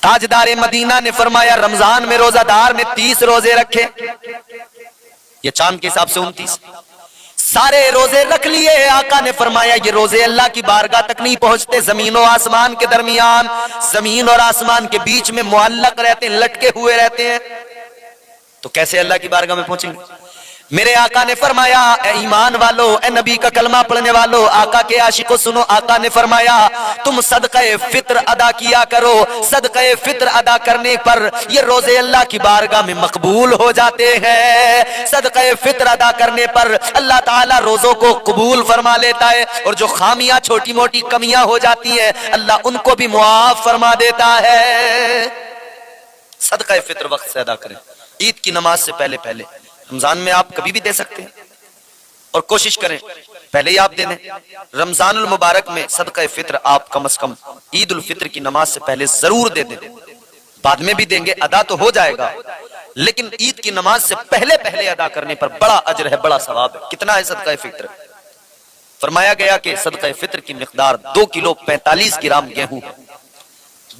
ताजदार Medina ने फरमाया रमजान में रोजादार ने 30 रोजे रखे, ये चांद के हिसाब से 29, सारे रोजे रख लिए। आका ने फरमाया ये रोजे अल्लाह की बारगाह तक नहीं पहुंचते, जमीन और आसमान के दरमियान, जमीन और आसमान के बीच में मुअल्लक रहते हैं, लटके हुए रहते हैं। तो कैसे अल्लाह की बारगाह में पहुंचेंगे? मेरे आका ने फरमाया ए ईमान वालो, ए नबी का कलमा पढ़ने वालो, आका के आशिकों सुनो। आका ने फरमाया तुम सदक़े फित्र अदा किया करो, सदक़े फित्र अदा करने पर ये रोजे अल्लाह की बारगाह में मकबूल हो जाते हैं। सदक़े फित्र अदा करने पर अल्लाह ताला रोजों को कबूल फरमा लेता है, और जो खामियां छोटी मोटी कमियां हो जाती हैं अल्लाह उनको भी मुआफ फरमा देता है। सदक़े फित्र वक्त से अदा करें, ईद की नमाज से पहले पहले। रमजान में आप कभी भी दे सकते हैं, और कोशिश करें पहले ही आप दे दें। रमजानुल मुबारक में सदका फित्र आप कम से कम ईद उल फित्र की नमाज से पहले जरूर दे दें। बाद में भी देंगे, अदा तो हो जाएगा, लेकिन ईद की नमाज से पहले पहले अदा करने पर बड़ा अजर है, बड़ा सवाब है। कितना है सदका फित्र? फरमाया गया कि सदका फित्र की मिकदार 2 किलो 45 ग्राम गेहूं है।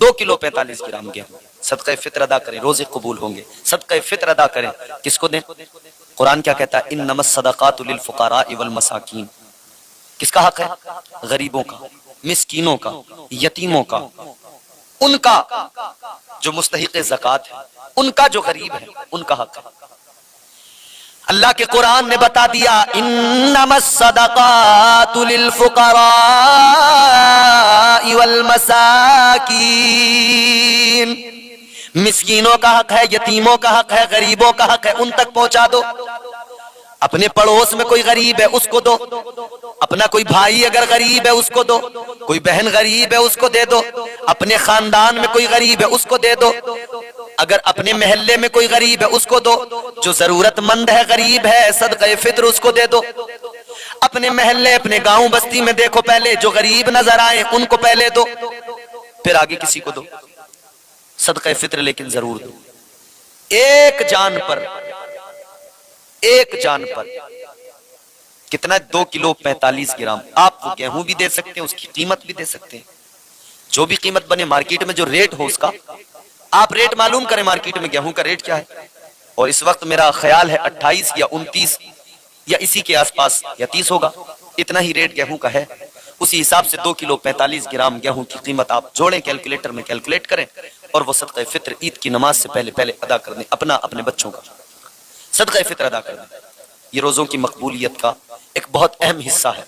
2 किलो 45 ग्राम गेहूं। सदका फित्र अदा करें, रोजे कबूल होंगे। सदका फित्र अदा करें, किसको दें? कुरान क्या कहता है? इन्नमस सदकातु लिल फुकारा वल मसाकीन। किसका हक है? गरीबों का, मिस्कीनों का, यतीमों का, उनका जो मुस्तहिक ज़कात है, उनका जो गरीब है, उनका हक है। अल्लाह के कुरान ने बता दिया इन्नमस सदकातु लिल फुकारा वल मसाकीन। मिस्कीनों का हक है, यतीमों का हक है, गरीबों का हक है, उन तक पहुंचा दो। अपने पड़ोस में कोई गरीब है उसको दो, अपना कोई भाई अगर गरीब है उसको दो, कोई बहन गरीब है उसको दे दो, अपने खानदान में कोई गरीब है उसको दे दो, अगर अपने मोहल्ले में कोई गरीब है उसको दो, जो जरूरतमंद है गरीब है सदक़े फित्र उसको दे दो। अपने मोहल्ले अपने गांव बस्ती में देखो, पहले जो गरीब नजर आए उनको पहले दो, फिर आगे किसी को दो सदक़े फित्र, लेकिन जरूर दो। एक जान पर कितना? 2 किलो 45 ग्राम। आप वो गेहूं भी दे सकते हैं, उसकी कीमत भी दे सकते हैं, जो भी कीमत बने मार्केट में, जो रेट हो उसका आप रेट मालूम करें। मार्केट में गेहूं का रेट क्या है? और इस वक्त मेरा ख्याल है 28 या 29 या इसी के आसपास, या 30 होगा, इतना ही रेट गेहूं का है। उसी हिसाब से 2 किलो 45 ग्राम गेहूं की कीमत आप जोड़ें, कैलकुलेटर में कैलकुलेट करें, और वो सदक़े फित्र ईद की नमाज से पहले पहले अदा कर दें। अपना, अपने बच्चों का सदक़े फित्र अदा कर दें। ये रोजों की मकबूलियत का एक बहुत अहम हिस्सा है।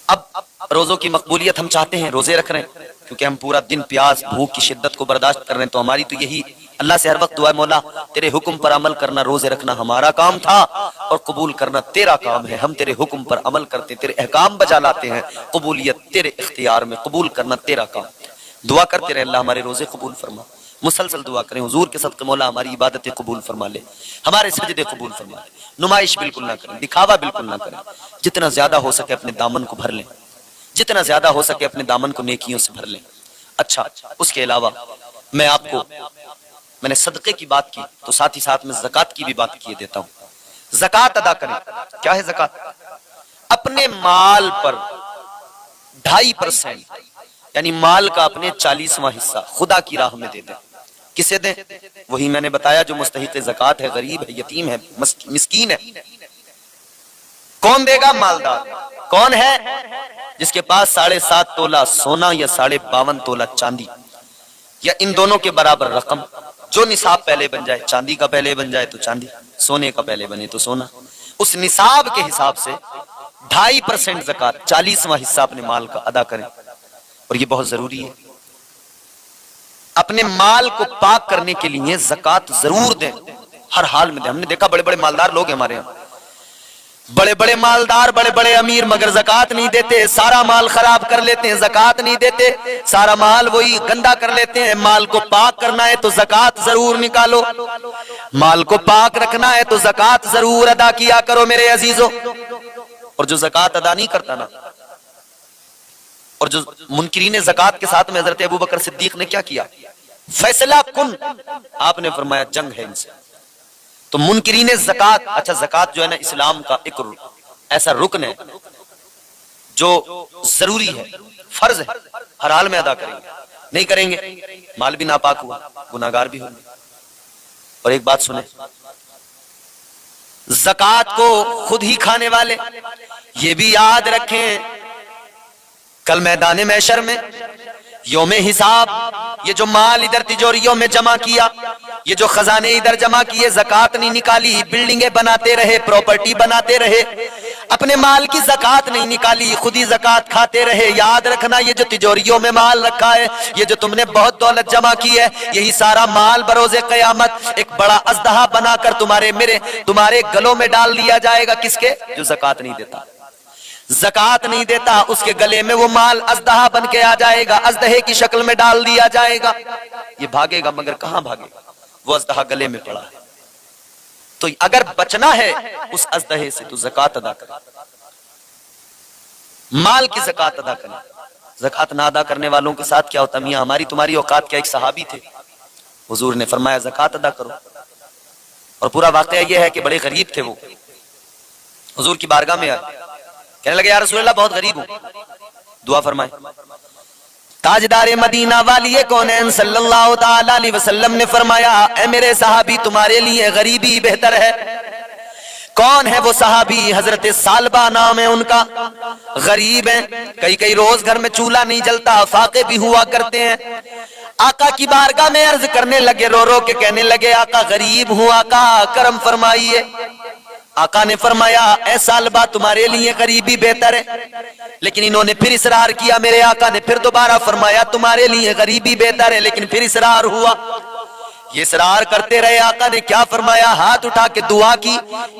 अब रोजों की मकबूलियत हम चाहते हैं, रोजे रख रहे हैं, क्योंकि हम पूरा दिन प्यास भूख की शिद्दत को बर्दाश्त कर रहे हैं, तो हमारी तो यही अल्लाह से हर वक्त दुआ है, मौला तेरे हुक्म पर अमल करना, रोजे रखना हमारा काम था और कबूल करना तेरा काम है। हम तेरे हुक्म पर अमल करते, तेरे अहकाम बजा लाते हैं, कबूलियत तेरे इख्तियार में, कबूल करना तेरा काम। दुआ करते रहे अल्लाह हमारे रोजे कबूल फरमा, मुसलसल दुआ करें हुजूर के सदक़े मौला हमारी इबादतें कबूल फरमा ले, हमारे सजदे कबूल फरमा ले। नुमाइश बिल्कुल ना करें, दिखावा बिल्कुल ना करें। जितना ज्यादा हो सके अपने दामन को भर लें, जितना ज्यादा हो सके अपने दामन को नेकियों से भर लें। अच्छा, उसके अलावा मैं आपको, मैंने सदक़े की बात की तो साथ ही साथ में ज़कात की भी बात किए देता हूं। ज़कात अदा करें। क्या है ज़कात? अपने माल पर 2.5% यानी माल का अपने 40वां हिस्सा खुदा की राह में दे दें। किसे दें? वही मैंने बताया जो मुस्तहिक़ ज़कात है, गरीब है, यतीम है, मिस्कीन है। कौन देगा? मालदार। कौन है? जिसके पास 7.5 तोला सोना या 52.5 तोला चांदी, या इन दोनों के बराबर रकम, जो निसाब पहले बन जाए, चांदी का पहले बन जाए तो चांदी, सोने का पहले बने तो सोना, उस निसाब के हिसाब से 2.5% ज़कात, 40वां हिस्सा अपने माल का अदा करें। और ये बहुत जरूरी है, अपने माल को पाक करने के लिए ज़कात जरूर दें, हर हाल में दें। हमने देखा बड़े बड़े मालदार लोग हैं हमारे यहाँ, बड़े बड़े मालदार, बड़े बड़े अमीर, मगर ज़कात नहीं देते, सारा माल खराब कर लेते हैं, ज़कात नहीं देते, सारा माल वही गंदा कर लेते हैं। माल को पाक करना है तो ज़कात जरूर निकालो, माल को पाक रखना है तो ज़कात जरूर अदा किया करो मेरे अजीजों। और जो ज़कात अदा नहीं करता ना, और जो मुनकिरीन ज़कात के साथ में हज़रत अबू बकर सिद्दीक ने क्या किया? फैसला कुन, आपने फरमाया जंग है इनसे। तो मुनकिरीन ज़कात, अच्छा ज़कात जो है ना इस्लाम का एक ऐसा रुकन है जो जरूरी है, फर्ज है, हर हाल में अदा करेंगे। नहीं करेंगे, माल भी नापाक हुआ, गुनाहगार भी होंगे। और एक बात सुने, ज़कात को खुद ही खाने वाले ये भी याद रखें, कल मैदान महशर में यौमे हिसाब ये जो माल इधर तिजोरियों में जमा किया, ये जो खजाने इधर जमा किए, ज़कात नहीं निकाली, बिल्डिंगें बनाते रहे, प्रॉपर्टी बनाते रहे, अपने माल की ज़कात नहीं निकाली, खुद ही ज़कात खाते रहे। याद रखना, ये जो तिजोरियों में माल रखा है, ये जो तुमने बहुत दौलत जमा की है, यही सारा माल बरोज़े क़यामत एक बड़ा अज़दहा बनाकर तुम्हारे गलों में डाल दिया जाएगा। किसके? जो ज़कात नहीं देता। ज़कात नहीं देता, उसके गले में वो माल अज़दहा बन के आ जाएगा, अज़दहे की शक्ल में डाल दिया जाएगा। ये भागेगा, मगर कहां भागेगा? वो अज़दहा गले में पड़ा है। तो अगर बचना है उस अज़दहे से तो ज़कात अदा करें, माल की ज़कात अदा करें। ज़कात ना अदा करने वालों के साथ क्या होता? मियां हमारी तुम्हारी औकात क्या? एक सहाबी थे, हुजूर ने फरमाया ज़कात अदा करो। और पूरा वाक़या यह है कि बड़े गरीब थे वो, हुजूर की बारगाह में आए, कहने लगे या रसूलल्लाह बहुत गरीब हूं, दुआ फरमाए। ताजदारे मदीना वाली कौनैन सल्लल्लाहु ताला अलैहि वसल्लम ने फरमाया, ऐ मेरे सहाबी तुम्हारे लिए गरीबी बेहतर है। कौन है वो सहाबी? हजरत सालबा नाम है उनका, गरीब हैं, कई रोज घर में चूल्हा नहीं जलता, फाके भी हुआ करते हैं। आका की बारगाह में अर्ज करने लगे, रो रो के कहने लगे आका गरीब हूं, आका करम फरमाइए। आका ने फरमाया ऐ सालबा तुम्हारे लिए गरीबी बेहतर है। लेकिन इन्होंने फिर इसरार किया, मेरे आका ने फिर दोबारा फरमाया तुम्हारे लिए गरीबी बेहतर है, लेकिन फिर इसरार हुआ। ये इसरार करते रहे। आका ने क्या फरमाया? हाथ उठा के दुआ की।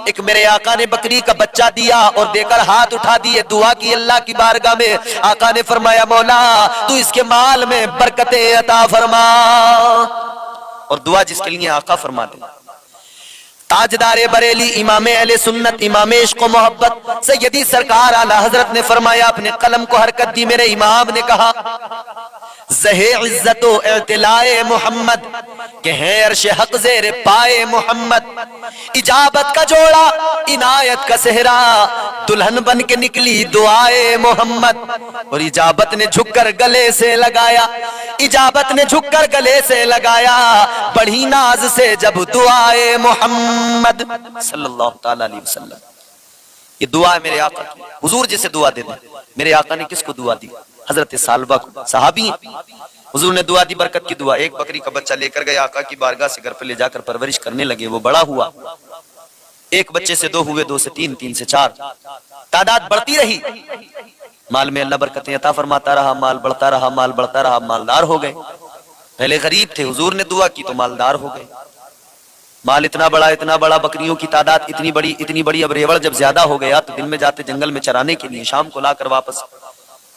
एक मेरे आका ने बकरी का बच्चा दिया और देकर हाथ उठा दिए, दुआ की अल्लाह की बारगाह में। आका ने फरमाया मौला तू इसके माल में बरकतें अता फरमा। और दुआ जिसके लिए आका फरमाते, ताजदारे बरेली इमाम अहले सुन्नत इमाम इश्क व मोहब्बत सैयदी सरकार आला हजरत ने फरमाया, अपने कलम को हरकत दी, मेरे इमाम ने कहा ज़हे इज्जत व इत्तिलाए मोहम्मद के हैं अर्श हक ज़ेर पाए मोहम्मद। इजाबत का जोड़ा इनायत का सेहरा, दुल्हन बन के निकली दुआए मोहम्मद। और इजाबत ने झुककर गले से लगाया, इजाबत ने झुककर गले से लगाया, बड़ी नाज से जब दुआए मोहम्मद सल्लल्लाहु ताला अलैहि वसल्लम। ये दुआ है मेरे आका की, हुजूर जिसे दुआ दे दे। मेरे आका ने किसको दुआ दी? हजरत सालबा को, सहाबी। हुजूर ने दुआ दी, बरकत की दुआ। एक बकरी का बच्चा लेकर गए आका की बारगाह से, घर पे ले जाकर परवरिश करने लगे। वो बड़ा हुआ, एक बच्चे से 2 हुए, 2 से 3, 3 से 4, तादाद बढ़ती रही। माल में अल्लाह बरकतें अता फरमाता रहा, माल बढ़ता रहा, माल बढ़ता रहा, मालदार हो गए। पहले गरीब थे, हुजूर ने दुआ की तो मालदार हो गए। माल इतना बड़ा, बकरियों की तादाद इतनी बड़ी। अब रेवड़ जब ज्यादा हो गया तो दिन में जाते जंगल में चराने के लिए, शाम को लाकर वापस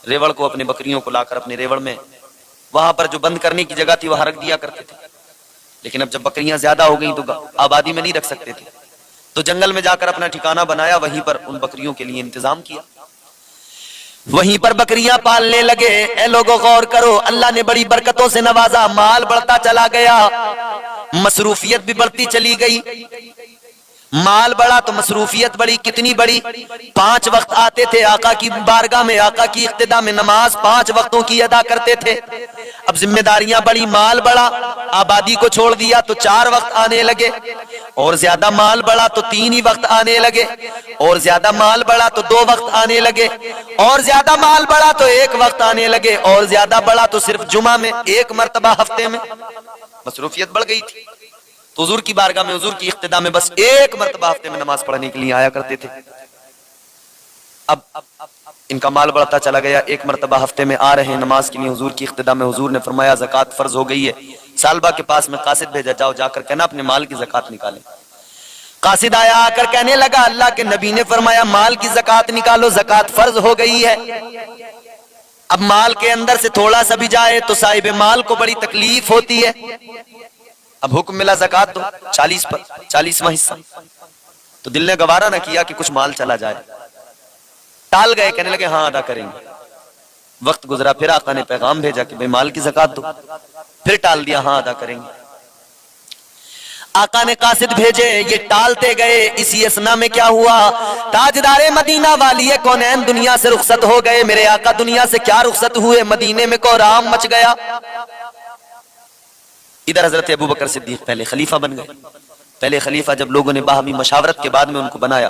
रेवड़ को, अपने बकरियों को लाकर अपने रेवड़ में, वहां पर जो बंद करने की जगह थी वहां रख दिया करते थे। लेकिन अब जब बकरियां ज्यादा हो गई तो आबादी में नहीं रख सकते थे, तो जंगल में जाकर अपना ठिकाना बनाया, वहीं पर उन बकरियों के लिए इंतजाम किया, वहीं पर बकरियां पालने लगे। ए लोगों गौर करो, अल्लाह ने बड़ी बरकतों से नवाजा, माल बढ़ता चला गया, मसरूफियत भी बढ़ती चली गई। माल बढ़ा तो मसरूफियत बढ़ी। कितनी बड़ी? 5 वक्त आते थे आका की बारगाह में, आका की इक्तिदा में नमाज 5 वक्तों की अदा करते थे। अब जिम्मेदारियां बढ़ी, माल बढ़ा, आबादी को छोड़ दिया तो 4 वक्त आने लगे, और ज्यादा माल बढ़ा तो 3 ही वक्त आने लगे, और ज्यादा माल बढ़ा तो 2 वक्त आने लगे, और ज्यादा माल बढ़ा तो 1 वक्त आने लगे, और ज्यादा बढ़ा तो सिर्फ जुमा में 1 मरतबा हफ्ते में। मसरूफियत बढ़ गई थी तो हुजूर की बारगाह में, हुजूर की इख्तिदा में बस 1 मरतबा हफ्ते में नमाज पढ़ने के लिए आया करते थे। अब इनका माल बढ़ता चला गया, 1 मरतबा हफ्ते में आ रहे हैं नमाज के लिए हुजूर की इख्तिदा में। हुजूर ने फरमाया ज़कात फर्ज हो गई है। सालबा के पास में कासिद भेजा, जाओ जाकर कहना अपने माल की ज़कात निकाले। कासिद आया, आकर कहने लगा अल्लाह के नबी ने फरमाया माल की ज़कात निकालो, ज़कात फर्ज हो गई है। अब माल के अंदर से थोड़ा सा भी जाए तो साहिब माल को बड़ी तकलीफ होती है। अब हुक्म मिला ज़कात दो 40 पर 40वां हिस्सा। तो दिल ने गवारा ना किया कि कुछ माल चला जाए, टाल गए, कहने लगे हाँ अदा करेंगे। वक्त गुजरा, फिर आका ने पैगाम भेजा कि भाई माल की ज़कात दो, फिर टाल दिया, हाँ अदा करेंगे। आका ने कासिद भेजे, ये टालते गए। इसी असना में क्या हुआ, ताजदारे मदीना वाली कौनैन दुनिया से रुखसत हो गए। मेरे आका दुनिया से क्या रुखसत हुए, मदीने में कोहराम मच गया। इधर हजरत अबू बकर सिद्दीक पहले खलीफा बन गए। पहले खलीफा जब लोगों ने बाहमी मशावरत के बाद में उनको बनाया,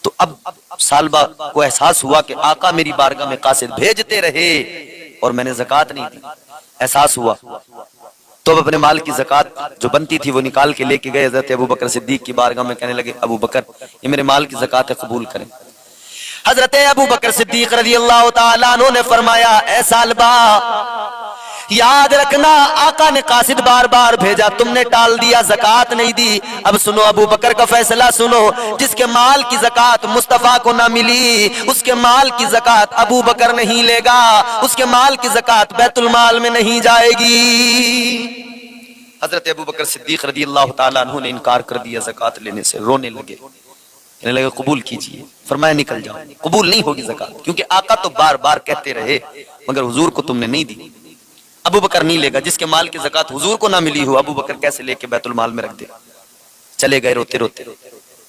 तो अब सालबा को एहसास हुआ कि आका मेरी बारगाह में कासिद भेजते रहे और मैंने ज़कात नहीं दी। एहसास हुआ तो अपने माल की ज़कात जो बनती थी वो निकाल के लेके गए हजरत अबू बकर सिद्दीक की बारगाह में। कहने लगे, अबू बकर ये मेरे माल की ज़कात है, कबूल करें। हजरत अबू बकर सिद्दीक रज़ी अल्लाह तआला अन्हु ने फरमाया, ऐ सालबा याद रखना, आका ने कासिद बार बार भेजा, तुमने टाल दिया, ज़कात नहीं दी। अब सुनो अबू बकर का फैसला सुनो, जिसके माल की ज़कात मुस्तफा को ना मिली, उसके माल की ज़कात अबू बकर नहीं लेगा, उसके माल की ज़कात बैतुल माल में नहीं जाएगी। हजरत अबू बकर सिद्दीक रज़ी अल्लाह तआला अन्हु ने इनकार कर दिया ज़कात लेने से, रोने लगे, कहने लगे कबूल कीजिए। फरमाया निकल जाओ, कबूल नहीं होगी ज़कात, क्योंकि आका तो बार बार कहते रहे मगर हुजूर को तुमने नहीं दी। अबू बकर नहीं लेगा, जिसके माल की ज़कात हुजूर को ना मिली हो, अबू बकर कैसे लेके बैतुल माल में रख दे। चले गए रोते रोते,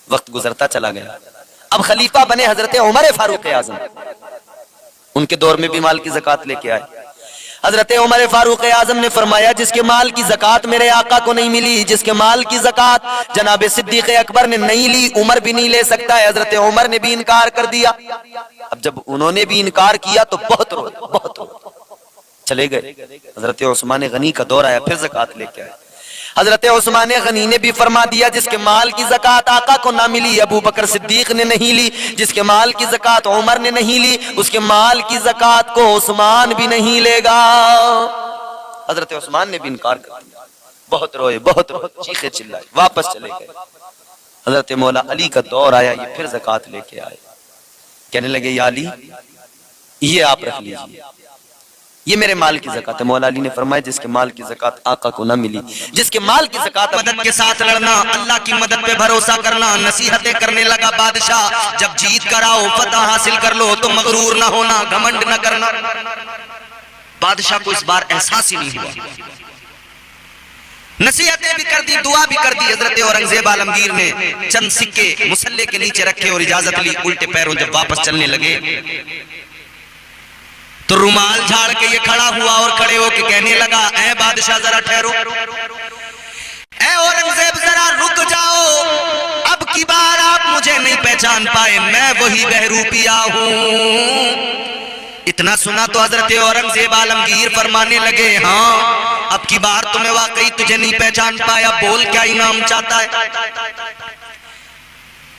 वक्त गुजरता चला गया। अब खलीफा बने हजरत उमर फारूक आजम, उनके दौर में भी माल की ज़कात लेके आए। हजरत उमर फारूक आजम ने फरमाया, जिसके माल की ज़कात मेरे आका को नहीं मिली, जिसके माल की ज़कात जनाब सिद्दीक अकबर ने नहीं ली, उमर भी नहीं ले सकता है। हजरत उमर ने भी इनकार कर दिया। अब जब उन्होंने भी इनकार किया तो बहुत रोए, चले गए। हजरत उस्मान गनी का दौर आया, फिर ज़कात लेके आए। हजरत उस्मान गनी ने भी फरमा दिया, जिसके माल की ज़कात आका को ना मिली, अबू बकर सिद्दीक ने नहीं ली, जिसके माल की ज़कात उमर ने नहीं ली, उसके माल की ज़कात को उस्मान भी नहीं लेगा। हजरत उस्मान ने भी इनकार कर दिया। बहुत रोए, चीखे चिल्लाए, वापस चले गए। हजरत मौला अली का दौर आया, ये फिर ज़कात लेके आए। कहने लगे, या अली ये आप रख लीजिए, ये मेरे माल की ज़कात है। मौला अली ने फरमाया, जिसके माल की ज़कात आका को ना मिली, जिसके माल की ज़कात, मदद के साथ लड़ना, अल्लाह की मदद पे भरोसा करना। नसीहतें करने लगा बादशाह, जब जीत कर आओ, फतह हासिल कर लो तो मगरूर ना होना, घमंड ना करना। बादशाह को इस बार एहसास ही नहीं हुआ। नसीहतें भी कर दी, दुआ भी कर दी। हजरत औरंगजेब आलमगीर ने चंद सिक्के मुसल्ले के नीचे रखे और इजाजत ली। उल्टे पैरों जब वापस चलने लगे तो रुमाल झाड़ के ये खड़ा हुआ और खड़े होके कहने लगा, ऐ बादशाह जरा ठहरो, ऐ औरंगजेब जरा रुक जाओ, अब की बार आप मुझे नहीं पहचान पाए, मैं वही बहरूपिया हूं। इतना सुना तो हजरत औरंगजेब आलमगीर फरमाने लगे, हाँ अब की बार तो मैं वाकई तुझे नहीं पहचान पाया, बोल क्या इनाम चाहता है।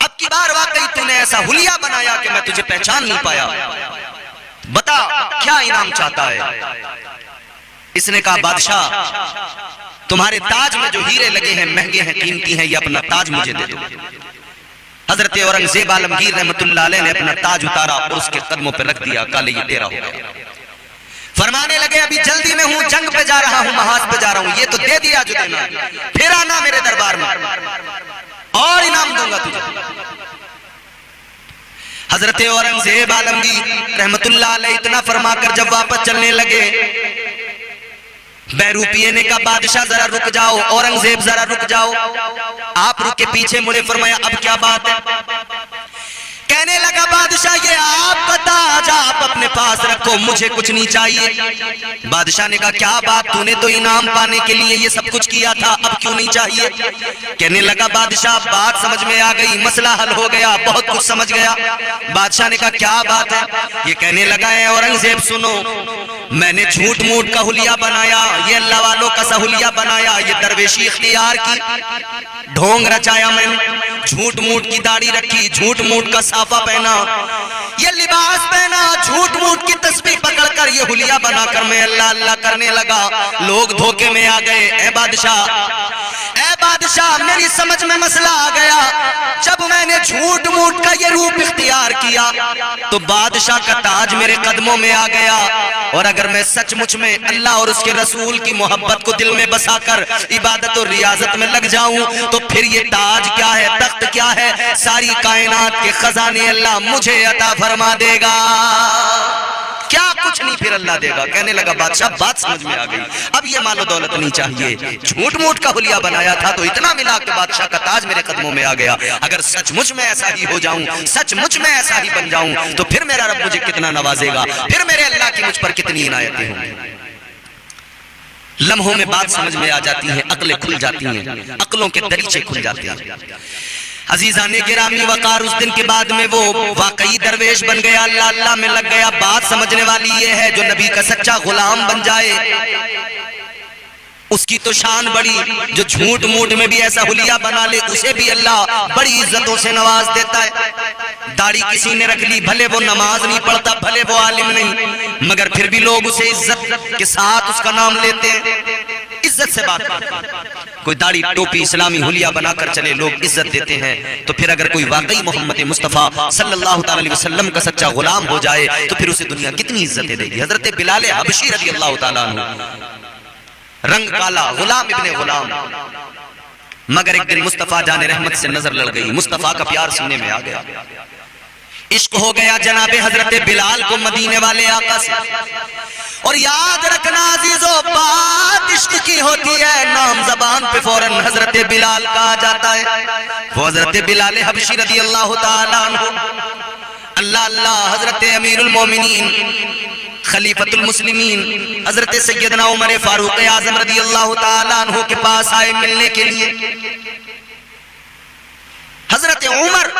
अब की बार वाकई तूने ऐसा हुलिया बनाया कि मैं तुझे पहचान नहीं पाया, बता क्या इनाम चाहता है। इसने कहा, बादशाह तुम्हारे ताज में जो हीरे लगे हैं महंगे हैं, कीमती हैं, ये अपना ताज मुझे दे दो। हजरत औरंगजेब आलमगीर रहमतुल्लाह अलैह ने अपना ताज उतारा और उसके कदमों पर रख दिया, काले ये तेरा हो गया। फरमाने लगे, अभी जल्दी में हूं, जंग पे जा रहा हूं, महाज पे जा रहा हूं, ये तो दे दिया जो देना, फिर आना मेरे दरबार में और इनाम दूंगा तुझे। हजरत औरंगजेब आलमगीर रहमतुल्लाह अलैह इतना फरमाकर जब वापस चलने लगे, बहरूपिये ने कहा, बादशाह जरा रुक जाओ, औरंगजेब जरा रुक जाओ। आप रुके, पीछे मुड़े, फरमाया, अब क्या बात है। कहने लगा, बादशाह ये आपका ताज आप अपने पास रखो, मुझे कुछ नहीं चाहिए। बादशाह ने कहा, क्या बात, तूने तो इनाम पाने के लिए ये सब कुछ किया था, अब क्यों नहीं चाहिए। कहने लगा, बादशाह बात समझ में आ गई, मसला हल हो गया, बहुत कुछ समझ गया। बादशाह ने कहा, क्या बात है। ये कहने लगा, है औरंगजेब सुनो, मैंने झूठ मूठ का हुलिया बनाया, ये अल्लाह वालों का सहुलिया बनाया, ये दरवेशी इख्तियार की ढोंग रचाया, मैंने झूठ मूठ की दाढ़ी रखी, झूठ मूठ का साफा पहना, ये लिबास पहना, झूठ मूठ की तस्बीह पकड़कर ये हुलिया बनाकर मैं अल्लाह अल्लाह करने लगा। लोग धोखे में आ गए। ऐ बादशाह मेरी समझ में मसला आ गया, जब मैंने झूठ मूठ का ये रूप इख्तियार किया तो बादशाह का ताज मेरे कदमों में आ गया, और अगर मैं सचमुच में अल्लाह और उसके रसूल की मोहब्बत को दिल में बसाकर इबादत और रियाजत में लग जाऊं तो फिर ये ताज क्या है, तख्त क्या है, सारी कायनात के खजाने अल्लाह मुझे अता फरमा देगा। क्या कुछ नहीं, फिर अल्लाह देगा। कहने लगा बादशाह बात समझ में आ गई, अब ये मालो दौलत नहीं चाहिए, झूठ मूठ का हुलिया बनाया था तो इतना मिला कि बादशाह का ताज मेरे कदमों में आ गया। अगर सचमुच में ऐसा ही हो जाऊं, सचमुच में ऐसा ही बन जाऊं तो फिर मेरा रब मुझे कितना नवाजेगा, फिर मेरे अल्लाह की मुझ पर कितनी इनायतें होंगी। लम्हों में बात समझ में आ जाती है, अक्लें खुल जाती हैं, अक्लों के दरीचे खुल जाते हैं। अजीजाने गिरामी वकार उस दिन के बाद में वो वाकई दरवेश बन गया, अल्लाह अल्लाह में लग गया। बात समझने वाली ये है, जो नबी का सच्चा गुलाम बन जाए उसकी तो शान बड़ी, जो झूठ मूठ में भी ऐसा हुलिया बना ले उसे भी अल्लाह बड़ी इज्जतों से नवाज देता है। दाढ़ी किसी ने रख ली, भले वो नमाज नहीं पढ़ता, भले वो आलिम नहीं, मगर फिर भी लोग उसे इज्जत के साथ उसका नाम लेते हैं, इज्जत से बात करते हैं। कोई दाढ़ी टोपी इस्लामी हुलिया बनाकर चले, लोग इज्जत देते हैं। तो फिर अगर कोई वाकई मोहम्मद मुस्तफ़ा सल्लल्लाहु अलैहि वसल्लम का सच्चा गुलाम हो जाए तो फिर उसे दुनिया कितनी इज्जतें देगी। हजरत बिलाल हबशी रज़ी अल्लाह तआला अन्हु, रंग काला, गुलाम इब्ने गुलाम, मगर एक दिन मुस्तफा जाने रहमत से नजर लड़ गई, मुस्तफा का प्यार सीने में आ गया, इश्क हो गया जनाबे हजरत बिलाल को मदीने वाले आका से। और याद रखना अजीजों, बात इश्क की होती है, नाम जबान पे फौरन हजरत बिलाल कहा जाता है। वो हजरत बिलाल हबशी रज़ी अल्लाह तआला अन्हु, अल्लाह अल्लाह, हजरत अमीरुल मोमिनीन खलीफतुल मुस्लिमीन हजरत सैयदना उमर फारूक आजम रज़ी अल्लाह तआला अन्हु के पास आए मिलने के लिए। हजरत उमर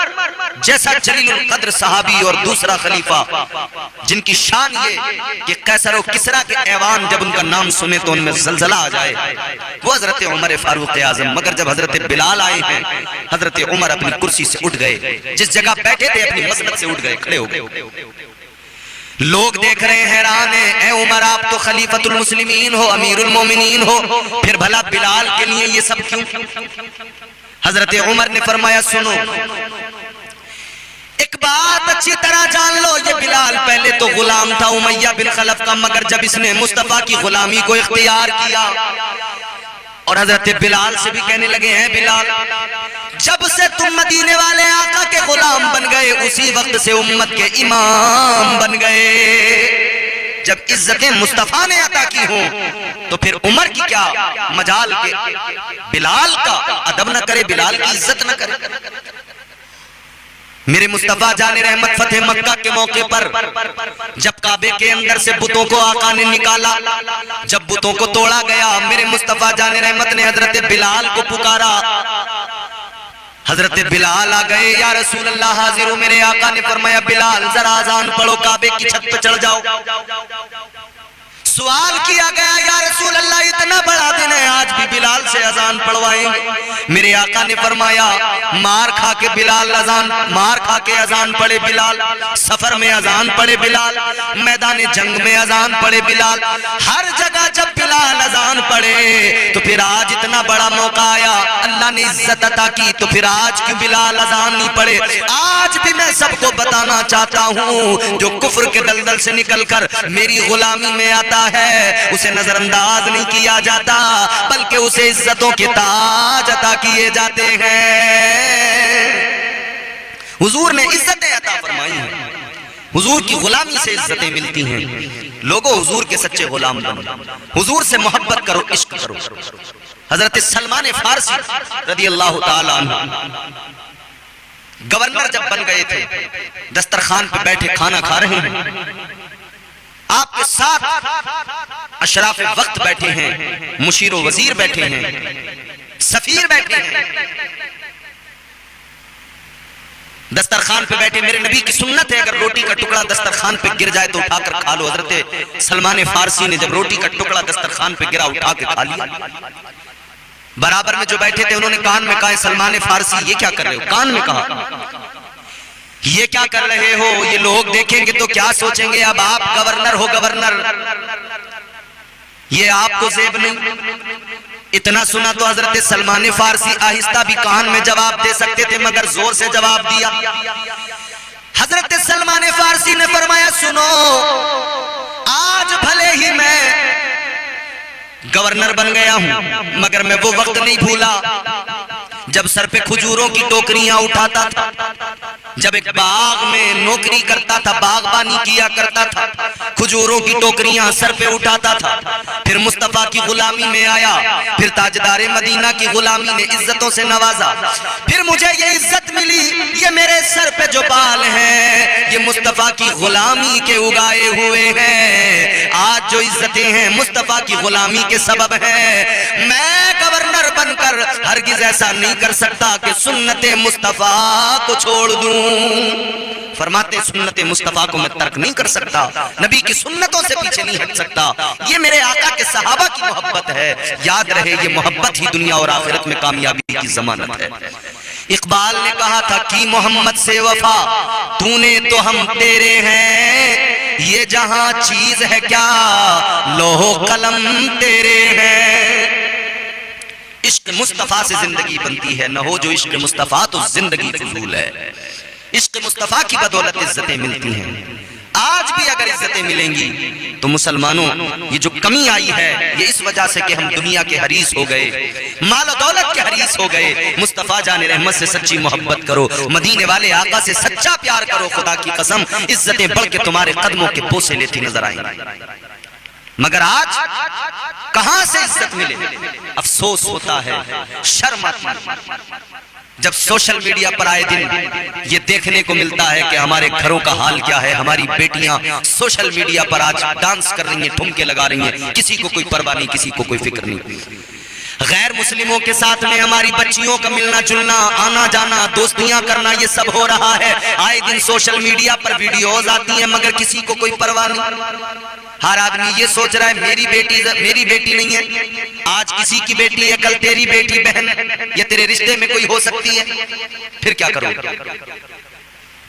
जैसा जलीलुल कद्र सहाबी और दूसरा खलीफा जिनकी शान ये कि कैसर और किसरा के ऐवान जब उनका नाम सुने तो उनमें जलजला आ जाए, वो हजरत उमर फारूक आजम। मगर जब हजरत बिलाल आए हैं, हजरत उमर अपनी कुर्सी से उठ गए, जिस जगह बैठे थे अपनी मसनद से उठ गए, खड़े हो गए। लोग देख रहे हैं, हैरान है, ए उमर आप तो खलीफतुल मुस्लिमीन हो, अमीरुल मोमिनीन हो, फिर भला बिलाल के लिए ये सब क्यों? हजरत उमर ने फरमाया सुनो, एक बात अच्छी तरह जान लो, ये बिलाल पहले तो गुलाम था उमैया बिन खलफ का, मगर जब इसने मुस्तफा की गुलामी को इख्तियार किया और हजरत बिलाल से भी कहने लगे हैं बिलाल जब से तुम मदीने वाले आका के गुलाम बन गए उसी वक्त से उम्मत के इमाम बन गए। जब इज्जतें मुस्तफा ने अता की हो तो फिर उमर की क्या मजाल के बिलाल का अदब न करे, बिलाल की इज्जत न करे। मेरे मुस्तफा जाने रहमत फतेह मक्का के मौके पर जब काबे के अंदर से बुतों को आका ने निकाला, जब बुतों को तोड़ा गया, मेरे मुस्तफा जाने रहमत ने हजरत बिलाल को पुकारा। हजरत बिलाल आ गए, या रसूल अल्लाह हाजिर हूं। मेरे आका ने फरमाया बिलाल जरा अजान पढ़ो, काबे की छत पे चढ़ जाओ। सवाल किया गया, या रसूल अल्लाह इतना बड़ा दिन है, आज भी बिलाल से अजान पढ़वाएंगे? मेरे आका ने फरमाया मार खा के बिलाल अजान, मार खा के अजान पढ़े बिलाल, सफर में अजान पढ़े बिलाल, मैदान जंग में अजान पढ़े बिलाल, हर जगह जब बिलाल अजान पढ़े तो फिर आज इतना बड़ा मौका आया, अल्लाह ने इज्जत अता की, तो फिर आज क्यों बिलाल अजान नहीं पढ़े? आज भी मैं सबको बताना चाहता हूँ, जो कुफ्र के दलदल से निकलकर मेरी गुलामी में आता है उसे नजरअंदाज नहीं किया जाता, बल्कि उसे इज्जतों के ताज अता किए जाते हैं। हुजूर ने इज्जतें अता फरमाई हैं, हुजूर की गुलामी से इज्जतें मिलती हैं। लोगों हुजूर के सच्चे गुलाम बनो, हुजूर से मोहब्बत करो, इश्क करो। हजरत सलमान फारसी रज़ी अल्लाह तआला अन्हु गवर्नर जब बन गए थे, दस्तरखान पे बैठे खाना खा रहे हैं, आपके साथ अशराफ वक्त बैठे हैं, मुशीर वजीर बैठे हैं, सफीर बैठे हैं, दस्तरखान पे बैठे। मेरे नबी की सुन्नत है अगर रोटी का टुकड़ा दस्तरखान पे गिर जाए तो उठाकर खा लो। हजरत सलमान फारसी ने जब रोटी का टुकड़ा दस्तरखान पे गिरा उठा के खा लिया। बराबर में जो बैठे थे उन्होंने कान में कहा सलमान फारसी ये क्या कर रहे हो? कान में कहा ये क्या कर रहे हो? ये लोग देखेंगे तो क्या सोचेंगे? अब आप गवर्नर हो, गवर्नर, ये आपको जेब नहीं। इतना सुना तो हजरत सलमान फारसी आहिस्ता भी कान में जवाब दे सकते थे, मगर जोर से जवाब दिया। हजरत सलमान फारसी ने फरमाया सुनो, आज भले ही मैं गवर्नर बन गया हूं, मगर मैं वो वक्त नहीं भूला जब सर पे खजूरों की टोकरियां उठाता था, जब एक बाग में नौकरी करता था, बागबानी किया करता था, खजूरों की टोकरियां सर पे उठाता था, फिर मुस्तफा की गुलामी में आया, फिर ताजदारे मदीना की गुलामी ने इज्जतों से नवाजा, फिर मुझे ये इज्जत मिली, ये मेरे सर पे जो बाल हैं ये मुस्तफा की गुलामी के उगाए हुए हैं। आज जो इज्जतें हैं मुस्तफा की गुलामी के सबब हैं। मैं गवर्नर बनकर हरगिज ऐसा नहीं कर सकता कि सुन्नते मुस्तफा को छोड़ दूं। फरमाते सुन्नते मुस्तफा को मैं तर्क नहीं कर सकता, नबी की सुन्नतों से पीछे नहीं हट सकता। ये मेरे आका के सहाबा की मोहब्बत है। याद रहे ये मोहब्बत ही दुनिया और आखिरत में कामयाबी की जमानत है। इकबाल ने कहा था कि मोहम्मद से वफा तूने तो हम तेरे हैं, ये जहां चीज है क्या लोहो कलम तेरे हैं। इश्क मुस्तफा से जिंदगी बनती है, न हो जो इश्क मुस्तफा तो जिंदगी फजूल है। इश्क मुस्तफा की बदौलत इज्जतें मिलती हैं। आज भी अगर इज्जतें मिलेंगी तो मुसलमानों ये जो कमी आई है ये इस वजह से कि हम दुनिया के हरीस हो गए, माल दौलत के हरीस हो गए। मुस्तफा जाने रहमत से सच्ची मोहब्बत करो, मदीने वाले आका से सच्चा प्यार करो, खुदा की कसम इज्जतें बढ़ के तुम्हारे कदमों के बोसे लेती नजर आएंगी। मगर आज कहां से इज्जत मिले, अफसोस होता है, शर्म आती है जब सोशल मीडिया पर आए दिन ये देखने को मिलता है कि हमारे घरों का हाल क्या है। हमारी बेटियां सोशल मीडिया पर आज डांस कर रही हैं, ठुमके लगा रही हैं, किसी को कोई परवाह नहीं, किसी को कोई फिक्र नहीं। गैर मुस्लिमों के साथ में हमारी बच्चियों का मिलना जुलना, आना जाना, दोस्तियां करना, ये सब हो रहा है। आए दिन सोशल मीडिया पर वीडियोज आती हैं मगर किसी को कोई परवाह नहीं। हर आदमी ये सोच रहा है मेरी बेटी नहीं है, आज किसी की बेटी है, कल तेरी बेटी बहन या तेरे रिश्ते में कोई हो सकती है, फिर क्या करोगे।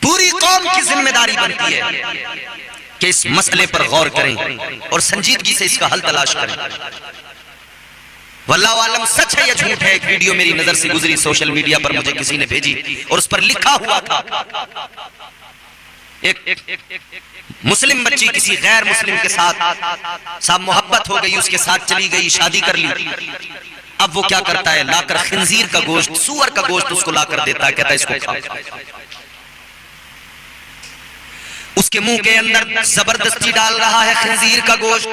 पूरी कौम की जिम्मेदारी बनती है कि इस मसले पर गौर करें और संजीदगी से इसका हल तलाश करें। वल्लाहु आलम सच है या झूठ है, एक वीडियो मेरी नजर से गुजरी सोशल मीडिया पर, मुझे किसी ने भेजी और उस पर लिखा हुआ था एक मुस्लिम बच्ची किसी गैर मुस्लिम के साथ मोहब्बत हो गई, उसके साथ चली गई, शादी कर ली। अब वो क्या करता है, लाकर खिंजीर का गोश्त, सूअर का गोश्त उसको लाकर देता है, कहता है इसको खा। उसके मुंह के अंदर जबरदस्ती डाल रहा है खिंजीर का गोश्त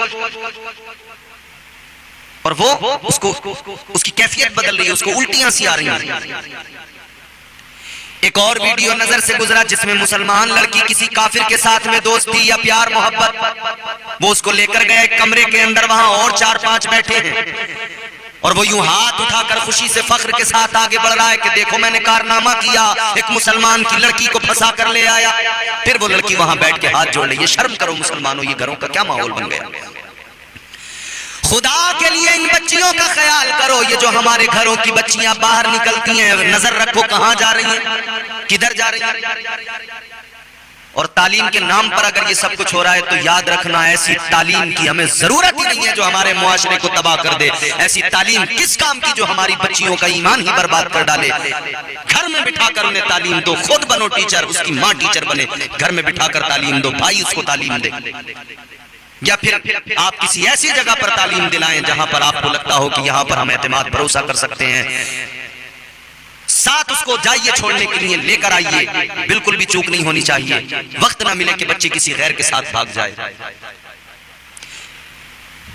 और वो उसको उसकी कैफियत बदल रही है, उसको उल्टियां सी आ रही हैं। एक और वीडियो नजर से गुजरा जिसमें मुसलमान लड़की किसी काफिर के साथ में दोस्ती या प्यार मोहब्बत, वो उसको लेकर गया एक कमरे के अंदर, वहां और 4-5 बैठे हैं और वो यूं हाथ उठाकर खुशी से फख्र के साथ आगे बढ़ रहा है कि देखो मैंने कारनामा किया, एक मुसलमान की लड़की को फंसा कर ले आया। फिर वो लड़की वहां बैठ के हाथ जोड़ रही है। शर्म करो मुसलमानों, ये घरों का क्या माहौल बन गया। खुदा के लिए इन बच्चियों का ख्याल करो। ये जो हमारे घरों की बच्चियां बाहर निकलती हैं, नजर रखो कहां जा रही हैं, किधर जा रही हैं। और तालीम के नाम पर अगर ये सब कुछ हो रहा है तो याद रखना ऐसी तालीम की हमें जरूरत ही नहीं है जो हमारे मुआशरे को तबाह कर दे। ऐसी तालीम किस काम की जो हमारी बच्चियों का ईमान ही बर्बाद कर डाले। घर में बिठाकर उन्हें तालीम दो, खुद बनो टीचर, उसकी माँ टीचर बने, घर में बिठाकर तालीम दो, भाई उसको तालीम दे। या फिर आप किसी ऐसी जगह पर तालीम दिलाएं जहां पर आपको लगता हो कि यहां पर हम एतमाद भरोसा कर सकते हैं। साथ उसको जाइए छोड़ने के लिए, लेकर आइए, बिल्कुल भी चूक नहीं होनी चाहिए। वक्त ना मिले कि बच्चे किसी गैर के साथ भाग जाए।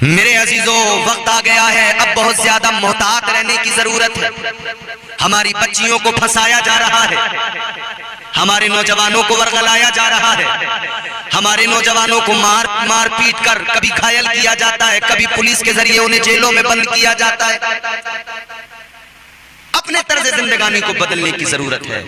मेरे अजीजों, वक्त आ गया है, अब बहुत ज्यादा मोहतात रहने की जरूरत है। हमारी बच्चियों को फंसाया जा रहा है, हमारे नौजवानों को वर्गलाया जा रहा है, हमारे नौजवानों को मार पीट कर कभी घायल किया जाता है, कभी पुलिस के जरिए उन्हें जेलों में बंद किया जाता है। अपने तर्ज जिंदगानी को बदलने की जरूरत है,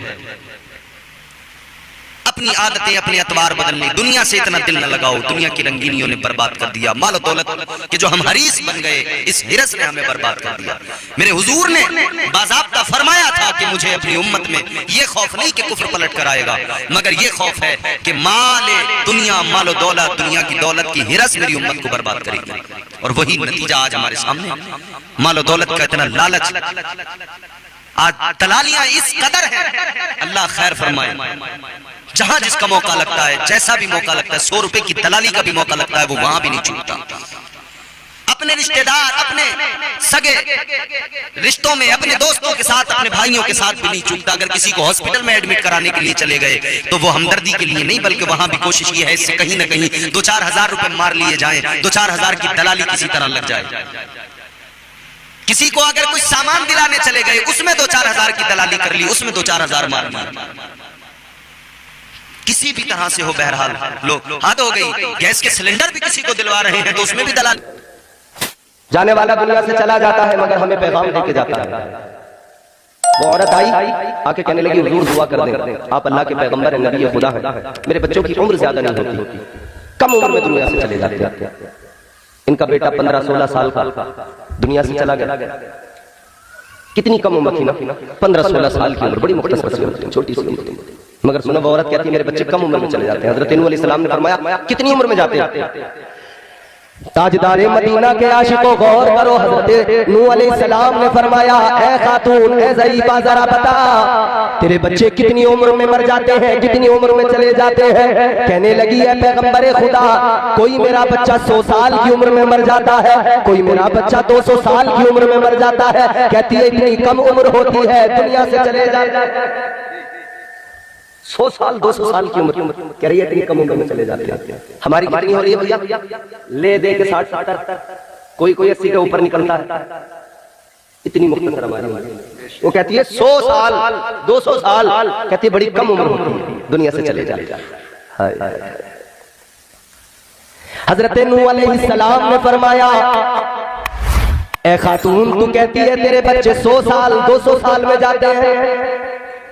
अपनी आदतें, अपने अतवार बदलने। दुनिया से इतना दिल न लगाओ, दुनिया की रंगीनियों ने बर्बाद कर दिया। माल दौलत के जो हम हरीस बन गए, इस हिरस ने हमें बर्बाद कर दिया। मेरे हुजूर ने बाज़ाब्ता फरमाया था कि मुझे अपनी उम्मत में ये खौफ नहीं कि कुफ्र पलट कर आएगा, मगर ये खौफ है कि दुनिया, माल दौलत, दुनिया की दौलत की हिरस मेरी उम्मत को बर्बाद करेगी। और वही नतीजा आज हमारे सामने। माल दौलत का इतना लालच, आज दलालियां इस कदर है, अल्लाह खैर फरमाए। जहां जिसका मौका लगता है, जैसा भी मौका लगता है, 100 रुपए की दलाली का भी मौका लगता है, वो वहां भी नहीं चूकता। अपने रिश्तेदार, अपने सगे रिश्तों में, अपने दोस्तों के साथ, अपने भाइयों के साथ भी नहीं चूकता। अगर किसी को हॉस्पिटल में एडमिट कराने के लिए चले गए तो वो हमदर्दी के लिए नहीं, बल्कि वहां भी कोशिश ये है इससे कहीं ना कहीं 2-4 हजार रुपए मार लिए जाएं, 2-4 हजार की दलाली किसी तरह लग जाए। किसी को अगर कुछ सामान दिलाने चले गए, उसमें 2-4 हजार की दलाली कर ली, उसमें 2-4 हजार मार ली। किसी भी तरह से हो, बहरहाल लो हद हो गई। गैस के सिलेंडर भी किसी को दिलवा रहे हैं तो उसमें भी दलाल। जाने वाला दुनिया से चला जाता है मगर हमें पैगाम देके जाता है। वो औरत आई, आके कहने लगी हुजूर दुआ कर दें, आप अल्लाह के पैगंबर हैं, नबी खुदा हैं, मेरे बच्चों की उम्र ज्यादा नहीं होती, कम उम्र में दुनिया से चले जाते हैं। इनका बेटा 15-16 साल का दुनिया से चला गया। कितनी कम उम्र थी ना, 15-16 साल की उम्र, बड़ी मुख्तसर सी उम्र, छोटी सी उम्र। मगर सुनो, वो औरत कहती है मेरे बच्चे कम उम्र में चले जाते हैं। हजरत नूह अलैहिस्सलाम ने फरमाया कितनी उम्र में जाते हैं? ताजदारे मदीना के आशिकों गौर करो, हजरत नूह अलैहिस्सलाम ने फरमाया ऐ खातून, ऐ ज़ईफ़ा, जरा बता तेरे बच्चे कितनी उम्र में मर जाते हैं, कितनी उम्र में चले जाते हैं? कहने लगी है पैगंबरे खुदा, कोई मेरा बच्चा 100 साल की उम्र में मर जाता है, कोई मेरा बच्चा 200 साल की उम्र में मर जाता है। कहती है इतनी कम उम्र होती है, दुनिया से चले जाता है। 100 साल 200 साल की उम्र कह रही है, इतनी कम उम्र में चले जाते हैं। हमारी कितनी हो रही है भैया? ले दे के 60-70, कोई 80 के ऊपर निकलता है। इतनी मुख्तसर हमारी। वो कहती है 100 साल 200 साल, कहती है बड़ी कम उम्र होती है, दुनिया से चले जाते हैं। हजरत नूह अलैहिस्सलाम ने फरमाया ए खातून, तू कहती है तेरे बच्चे 100 साल 200 साल में जाते हैं,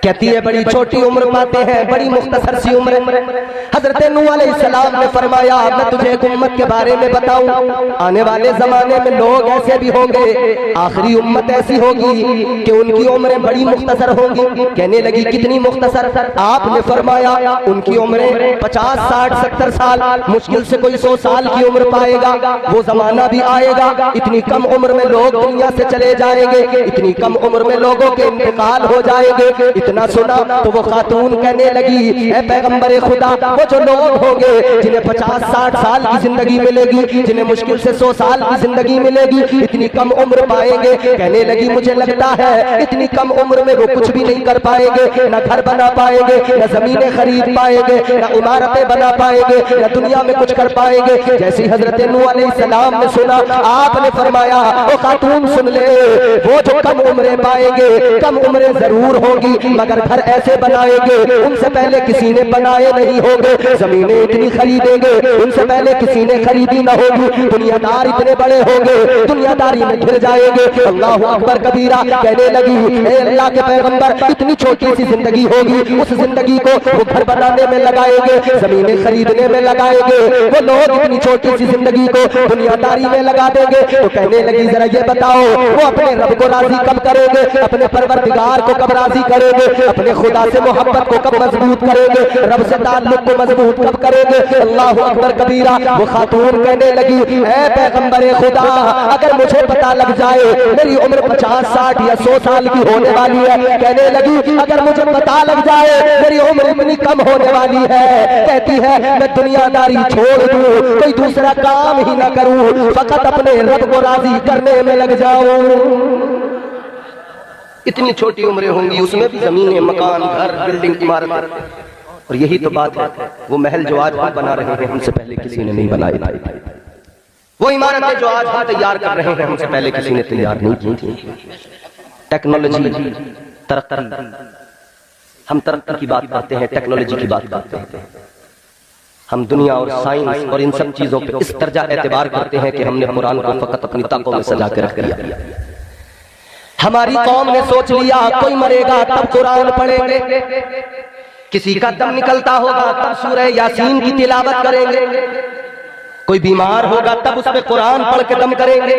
कहती है बड़ी छोटी उम्र पाते हैं, बड़ी मुख्तसर सी उम्र। हजरत नूह अलैहिस्सलाम ने फरमाया मैं तुझे एक उम्मत के बारे में बताऊं, आने वाले जमाने में लोग ऐसे भी होंगे, आखिरी उम्मत ऐसी होगी कि उनकी उम्रें बड़ी मुख्तसर होंगी। कहने लगी कितनी मुख्तसर? आपने फरमाया उनकी उम्रें 50, 60, 70 साल, मुश्किल से कोई 100 साल की उम्र पाएगा। वो जमाना भी आएगा, इतनी कम उम्र में लोग दुनिया से चले जाएंगे, इतनी कम उम्र में लोगों के इंतकाल हो जाएंगे। इतना सुना तो वो खातून कहने लगी ऐ पैगंबरे खुदा, वो जो लोग होंगे जिन्हें 50-60 साल की जिंदगी मिलेगी, जिन्हें मुश्किल से 100 साल की जिंदगी मिलेगी, इतनी कम उम्र पाएंगे। कहने लगी मुझे लगता है इतनी कम उम्र में वो कुछ भी नहीं कर पाएंगे, न घर बना पाएंगे, न जमीनें खरीद पाएंगे, न इमारतें बना पाएंगे, न दुनिया में कुछ कर पाएंगे। जैसे हजरत नूह अलैहिस्सलाम ने सुना, आपने फरमाया ओ खातून सुन ले, वो जो कम उम्रें पाएंगे, कम उम्रें जरूर होंगी मगर घर ऐसे बनाएंगे उनसे पहले किसी ने बनाए नहीं होंगे, जमीनें इतनी खरीदेंगे उनसे पहले किसी ने खरीदी ना होगी, दुनियादार इतने बड़े होंगे दुनियादारी में घिर जाएंगे। अल्लाहु अकबर कबीरा। कहने लगी हे अल्लाह के पैगंबर, इतनी छोटी सी जिंदगी होगी, उस जिंदगी को वो घर बनाने में लगाएंगे, जमीनें खरीदने में लगाएंगे, वो लोग इतनी छोटी सी जिंदगी को दुनियादारी में लगा देंगे। तो कहने लगी जरा ये बताओ वो अपने रब को राजी कब करेंगे, अपने परवरदिगार को कब राजी करेंगे, अपने खुदा से मोहब्बत को कब मजबूत करेंगे, रब से ताल्लुक को मजबूत कब करेंगे? अल्लाहु अकबर कबीरा। वो खातून कहने लगी ऐ पैगंबरे खुदा, अगर मुझे पता लग जाए मेरी उम्र 50, 60 या 100 साल की होने वाली है, कहने लगी अगर मुझे पता लग जाए मेरी उम्र इतनी कम होने वाली है, कहती है मैं दुनियादारी छोड़ दूं, कोई दूसरा काम ही ना करूं, फकत अपने रब को राजी करने में लग जाऊं। इतनी छोटी उम्रें होंगी, उसमें भी जमीनें, मकान, घर, बिल्डिंग, इमारत। और यही तो बात है, वो महल जो आज हम बना रहे हैं हमसे पहले किसी ने नहीं बनाए थे, वो इमारतें जो आज हम तैयार कर रहे हैं हमसे पहले किसी ने तैयार नहीं की थी। टेक्नोलॉजी, तरक्की, हम तरक्की की बात करते हैं, टेक्नोलॉजी की बात करते हैं, हम दुनिया और साइंस और इन सब चीजों पे इस दर्जा एतबार करते हैं कि हमने कुरान को फकत अपनी ताकों में सजा के रख दिया। हमारी कौम ने सोच लिया कोई मरेगा तब कुरान पढ़ेंगे, किसी का दम निकलता होगा तब सूरह यासीन की तिलावत करेंगे, कोई बीमार होगा तब उस पे कुरान पढ़ के दम करेंगे।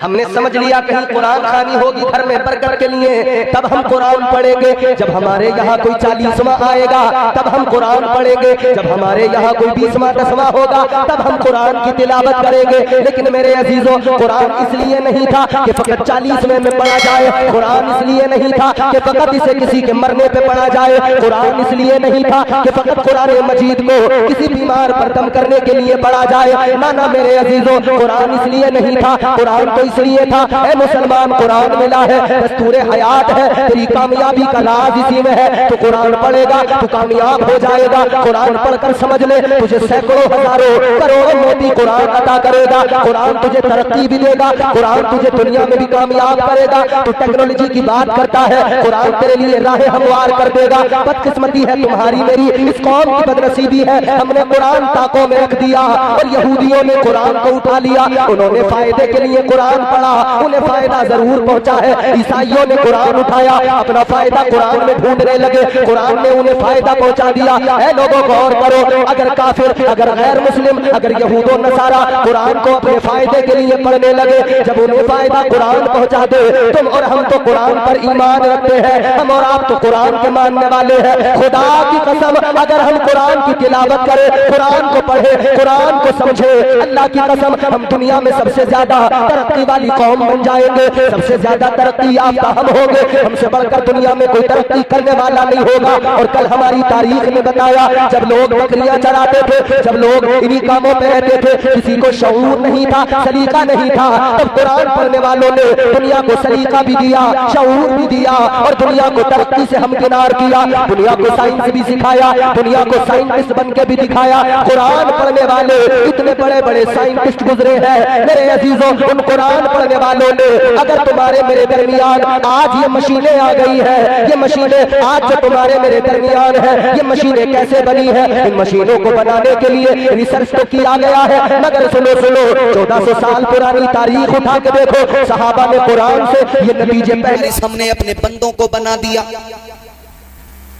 हमने समझ लिया कहीं कुरान खानी होगी घर में बरकत के लिए तब हम कुरान पढ़ेंगे, जब हमारे यहाँ कोई 40वां आएगा तब हम कुरान पढ़ेंगे, जब हमारे यहाँ कोई 20वां 10वां होगा तब हम कुरान की तिलावत करेंगे। लेकिन मेरे अजीजों, कुरान इसलिए नहीं था कि फकत 40वें में पढ़ा जाए, कुरान इसलिए नहीं था कि फकत इसे किसी के मरने पे पढ़ा जाए, कुरान इसलिए नहीं था कि फकत कुरान मजीद को किसी बीमार पर दम करने के लिए पढ़ा जाए, जाए। ना ना मेरे अजीजों, कुरान इसलिए नहीं था, कुरान तो इसलिए था ए मुसलमान, कुरान मिला है, दस्तूर हयात है, तेरी कामयाबी का राज इसी में है। तो कुरान पढ़ेगा तो कामयाब हो जाएगा। कुरान पढ़कर समझ ले, तुझे सैकड़ों हजारों करोड़ों मोती कुरान अता करेगा। कुरान तुझे तरक्की भी देगा, कुरान तुझे दुनिया में भी कामयाब करेगा। तो टेक्नोलॉजी की बात करता है, कुरान तेरे लिए राह हमवार कर देगा। बदकिस्मती है तुम्हारी मेरी, इस कौम की बदनसीबी है, हमने कुरान ताकों में रख दिया और यहूदियों ने कुरान को उठा लिया। उन्होंने फायदे के लिए कुरान पढ़ा, उन्हें फायदा जरूर पहुंचा है। ईसाइयों ने कुरान उठाया, अपना फायदा कुरान में ढूंढने लगे, कुरान ने उन्हें फायदा पहुंचा दिया। ऐ लोगों गौर करो, अगर काफिर, अगर गैर मुस्लिम, अगर यहूदो नसारा कुरान को अपने फायदे के लिए पढ़ने लगे, जब उन्हें फायदा कुरान पहुंचा दे, तुम और हम तो कुरान पर ईमान रखते हैं, हम और आप तो कुरान के मानने वाले हैं। खुदा की कसम, अगर हम कुरान की तिलावत करें, कुरान को पढ़े, कुरान को समझे, अल्लाह की कसम हम दुनिया में सबसे ज्यादा तरक्की वाली कौम बन जाएंगे, सबसे ज्यादा तरक्की याफ्ता हम होंगे। हमसे बढ़कर दुनिया में कोई तरक्की करने वाला नहीं होगा। और कल हमारी तारीख में बताया, जब लोग बकरियां चराते थे, जब लोग इन्हीं कामों पे रहते थे, किसी को शऊर नहीं था, सलीका नहीं था, तब कुरान पढ़ने वालों ने दुनिया को सलीका भी दिया, शऊर भी दिया और दुनिया को तरक्की से हमकिनार किया। दुनिया को साइंस भी सिखाया, दुनिया को साइंटिस्ट बन के भी दिखाया। कुरान पढ़ने वाले इतने बड़े बड़े साइंटिस्ट गुजरे हैं मेरे अजीजों। उन कुरान पढ़ने वालों ने, अगर तुम्हारे मेरे दरमियान आज ये मशीनें आ गई है, ये मशीनें आज जो तुम्हारे मेरे दरमियान है, ये मशीनें कैसे बनी है? इन मशीनों को बनाने के लिए रिसर्च तो किया गया है, मगर सुनो सुनो, 1400 साल पुरानी तारीख उठा के देखो, सहाबा ने कुरान से ये नतीजे पहले। हमने अपने बंदों को बना दिया।